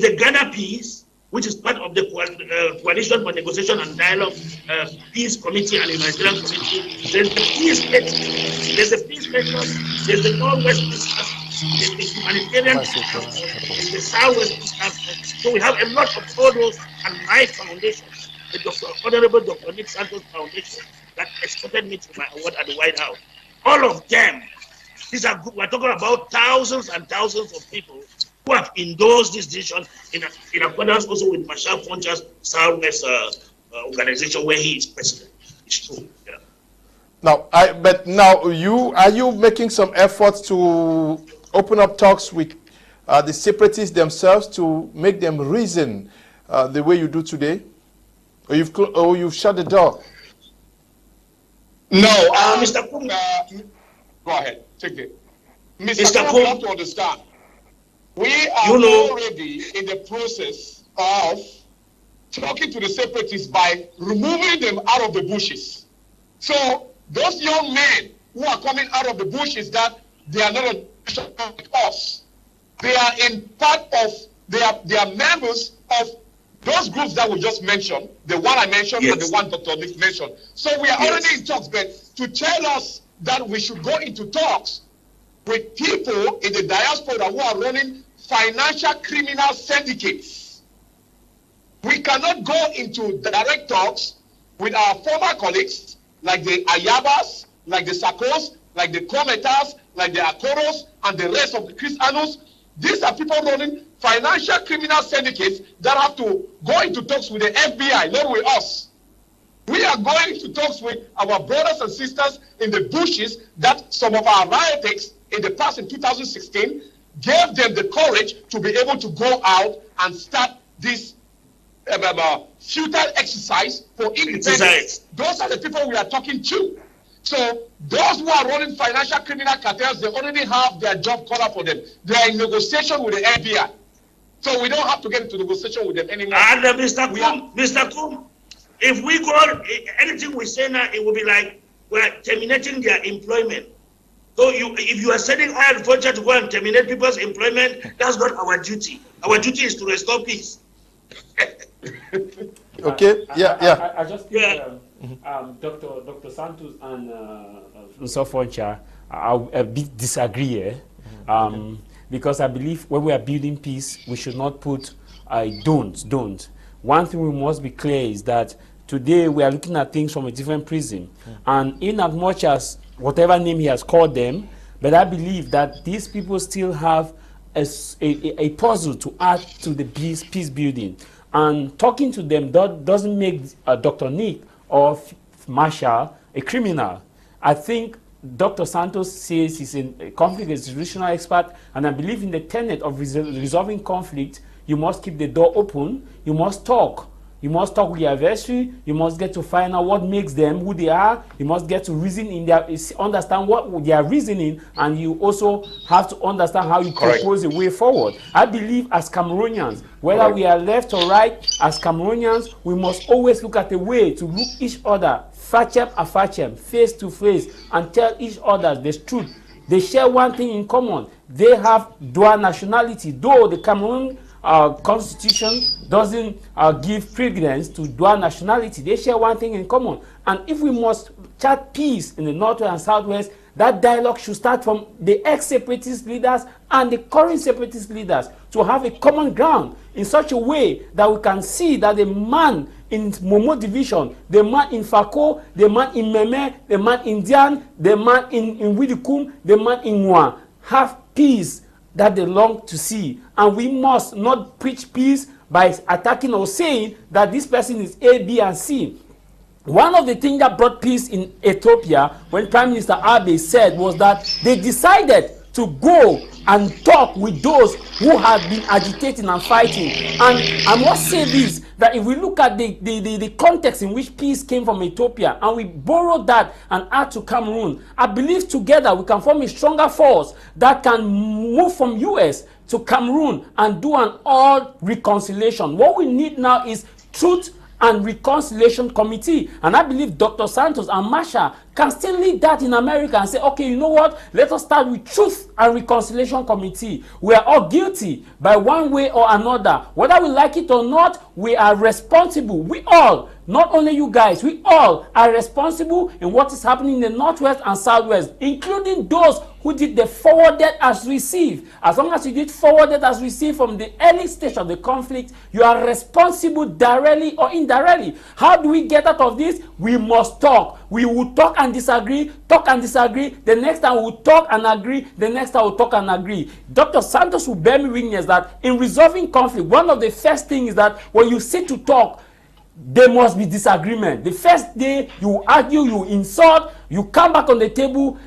the Ghana Peace, which is part of the Coalition for Negotiation and Dialogue Peace Committee and Humanitarian Committee. There's the Peace Network, there's the Northwest Peace, there's the Humanitarian Peace, the Southwest Peace. So we have a lot of all those, and my foundation, the Honorable Dr. Nick Santos Foundation, that escorted me to my award at the White House. All of them, we're talking about thousands and thousands of people who have endorsed this decision in accordance also with Marshal Foncha's Southwest organization where he is president. It's true. Yeah. Now, are you making some efforts to open up talks with the separatists themselves to make them reason the way you do today, or you've shut the door? No, Mr. Kum. Go ahead, take it. Mr. Kum, you have to understand. We are already in the process of talking to the separatists by removing them out of the bushes. So those young men who are coming out of the bushes, that they are not like us. They are they are members of those groups that we just mentioned, the one I mentioned and the one Dr. Nick mentioned. So we are already in talks, but to tell us that we should go into talks with people in the diaspora who are running financial criminal syndicates. We cannot go into direct talks with our former colleagues, like the Ayabas, like the Sakos, like the Kometas, like the Akoros, and the rest of the Christianos. These are people running financial criminal syndicates that have to go into talks with the FBI, not with us. We are going to talks with our brothers and sisters in the bushes that some of our rioters in the past, in 2016, gave them the courage to be able to go out and start this futile exercise for independence. Those are the people we are talking to. So those who are running financial criminal cartels, they already have their job called up for them. They are in negotiation with the FBI. So we don't have to get into negotiation with them anymore. And Mr. Kum, if we go, anything we say now, it will be like we're terminating their employment. So if you are sending oil Foncha to go and terminate people's employment, that's not our duty. Our duty is to restore peace. Okay. I just think Dr. Santos and Nso Foncha a bit disagree here, because I believe when we are building peace, we should not put don't. One thing we must be clear is that today we are looking at things from a different prism, and in as much as whatever name he has called them, but I believe that these people still have a puzzle to add to the peace building. And talking to them doesn't make Dr. Nick or Marshall a criminal. I think Dr. Santos says he's a conflict resolution expert, and I believe in the tenet of resolving conflict, you must keep the door open, you must talk. You must talk with your adversary. You must get to find out what makes them who they are. You must get to reason in their, understand what they are reasoning, and you also have to understand how you propose a way forward. I believe as Cameroonians, whether we are left or right, as Cameroonians, we must always look at a way to look each other, facem, face to face, and tell each other the truth. They share one thing in common. They have dual nationality, though the Cameroon constitution doesn't give precedence to dual nationality. They share one thing in common. And if we must chart peace in the northwest and southwest, that dialogue should start from the ex-separatist leaders and the current separatist leaders to have a common ground in such a way that we can see that the man in Momo division, the man in Fako, the man in Meme, the man in Dian, the man in Widikum, the man in Nguh have peace that they long to see. And we must not preach peace by attacking or saying that this person is A, B, and C. One of the things that brought peace in Ethiopia, when Prime Minister Abiy said, was that they decided to go and talk with those who had been agitating and fighting. And I must say this, that if we look at the context in which peace came from Ethiopia, and we borrow that and add to Cameroon, I believe together we can form a stronger force that can move from US to Cameroon and do an all reconciliation. What we need now is truth and reconciliation committee, and I believe Dr. Santos and Masha can still lead that in America and say, okay, you know what, let us start with truth and reconciliation committee. We are all guilty by one way or another. Whether we like it or not, we are responsible. We all, not only you guys, we all are responsible in what is happening in the northwest and southwest, including those who did the forwarded as received. As long as you did forwarded as received from the early stage of the conflict, you are responsible directly or indirectly. How do we get out of this? We must talk. We will talk and disagree, the next time we will talk and agree, the next time we will talk and agree. Dr. Santos will bear me witness that in resolving conflict, one of the first things is that when you sit to talk, there must be disagreement. The first day you argue, you insult, you come back on the table,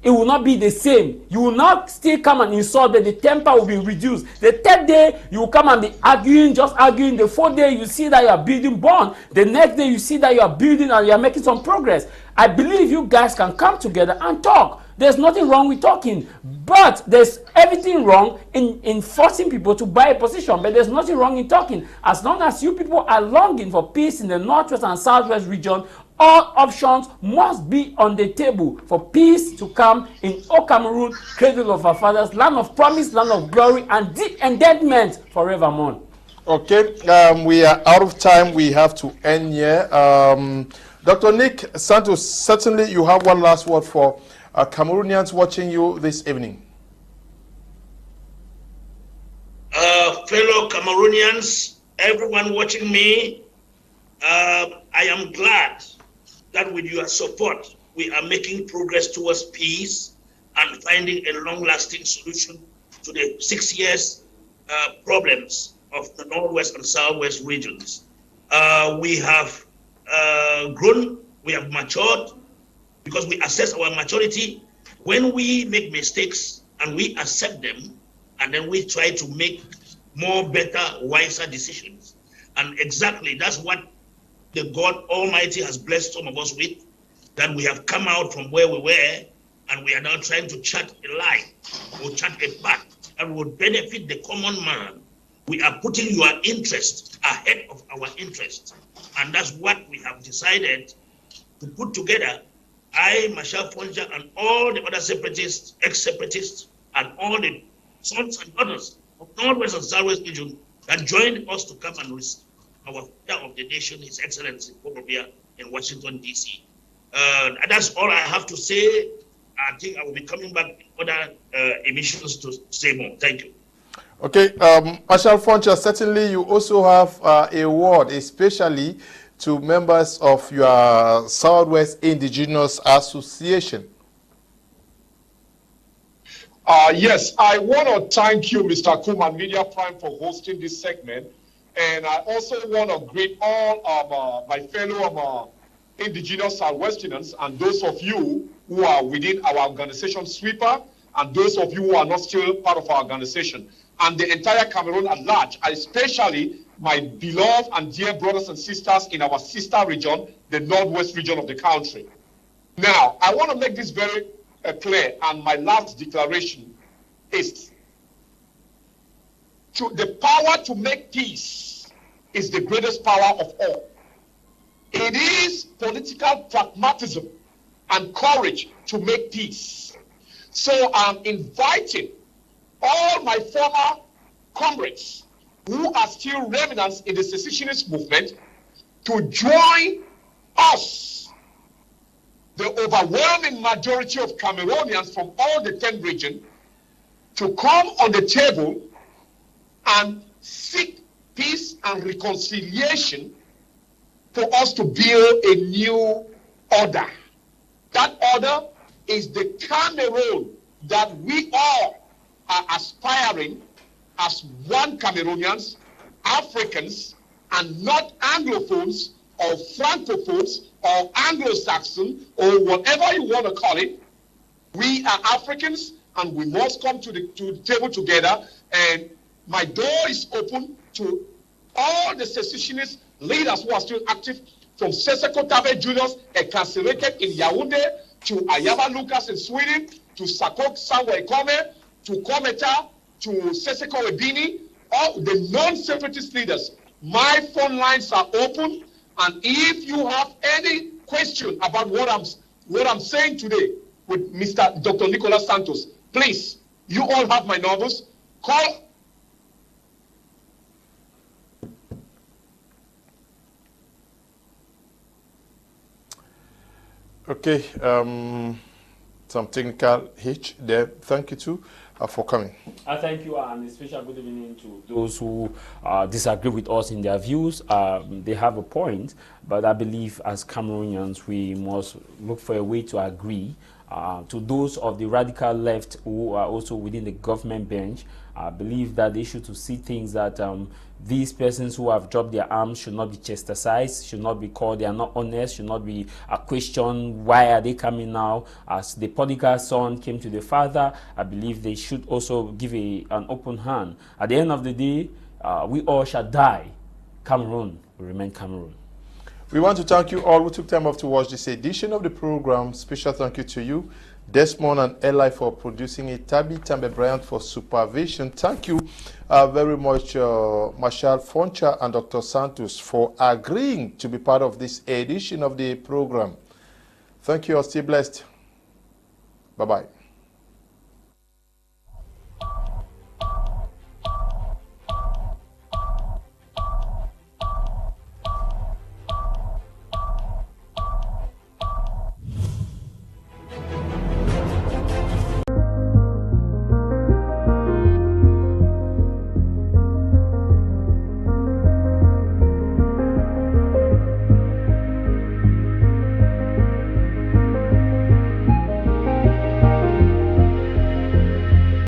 it will not be the same. You will not still come and insult, but the temper will be reduced. The third day, you will come and be arguing, just arguing. The fourth day, you see that you are building bond. The next day, you see that you are building and you are making some progress. I believe you guys can come together and talk. There's nothing wrong with talking, but there's everything wrong in forcing people to buy a position, but there's nothing wrong in talking. As long as you people are longing for peace in the northwest and southwest region, all options must be on the table for peace to come in O Cameroon, cradle of our fathers, land of promise, land of glory, and deep endowment forevermore. Okay, we are out of time. We have to end here. Dr. Nick Santos, certainly you have one last word for Cameroonians watching you this evening. Fellow Cameroonians, everyone watching me, I am glad that with your support, we are making progress towards peace and finding a long-lasting solution to the 6 years problems of the Northwest and Southwest regions. We have grown, we have matured, because we assess our maturity when we make mistakes and we accept them, and then we try to make more better, wiser decisions. And exactly that's what the God Almighty has blessed some of us with, that we have come out from where we were, and we are now trying to chart a line or chart a path that will benefit the common man. We are putting your interest ahead of our interest. And that's what we have decided to put together. I, Nso Foncha, and all the other separatists, ex-separatists, and all the sons and daughters of Northwest and Southwest region that joined us to come and receive our father of the nation, His Excellency Kum Leonard in Washington, D.C. That's all I have to say. I think I will be coming back in other emissions to say more. Thank you. Okay, Nso Foncha, certainly you also have a word, especially to members of your Southwest Indigenous Association. Yes, I want to thank you, Mr. Kum and Media Prime, for hosting this segment. And I also want to greet all my fellow Indigenous Southwesterners and those of you who are within our organization, Sweeper, and those of you who are not still part of our organization, and the entire Cameroon at large, especially my beloved and dear brothers and sisters in our sister region, the northwest region of the country. Now, I want to make this very clear, and my last declaration is the power to make peace is the greatest power of all. It is political pragmatism and courage to make peace. So I'm inviting all my former comrades who are still remnants in the secessionist movement to join us, the overwhelming majority of Cameroonians from all the 10 regions, to come on the table and seek peace and reconciliation for us to build a new order. That order is the Cameroon that we all are aspiring as one Cameroonians, Africans, and not Anglophones or Francophones or Anglo-Saxon or whatever you want to call it. We are Africans and we must come to the table together, and my door is open to all the secessionist leaders who are still active, from Seseko Tabe Julius, incarcerated in Yaoundé, to Ayaba Lucas in Sweden, to Sakok Sangwa Ekome, to Kometa, to Seseko Ebini, all the non-separatist leaders. My phone lines are open, and if you have any question about what I'm saying today with Mr. Dr. Nicholas Santos, please, you all have my numbers. Call. Okay, some technical hitch there. Thank you too for coming. Thank you, and a special good evening to those who disagree with us in their views. They have a point, but I believe as Cameroonians we must look for a way to agree. To those of the radical left who are also within the government bench, I believe that they should to see things that these persons who have dropped their arms should not be chastised, should not be called they are not honest, should not be a question why are they coming now. As the prodigal son came to the father, I believe they should also give an open hand. At the end of the day, we all shall die. Cameroon will remain Cameroon. We want to thank you all who took time off to watch this edition of the program. Special thank you to you, Desmond and Eli, for producing it, Tabby Tambe Bryant for supervision. Thank you very much, Nso Foncha and Dr. Santos, for agreeing to be part of this edition of the program. Thank you all. Stay blessed. Bye-bye.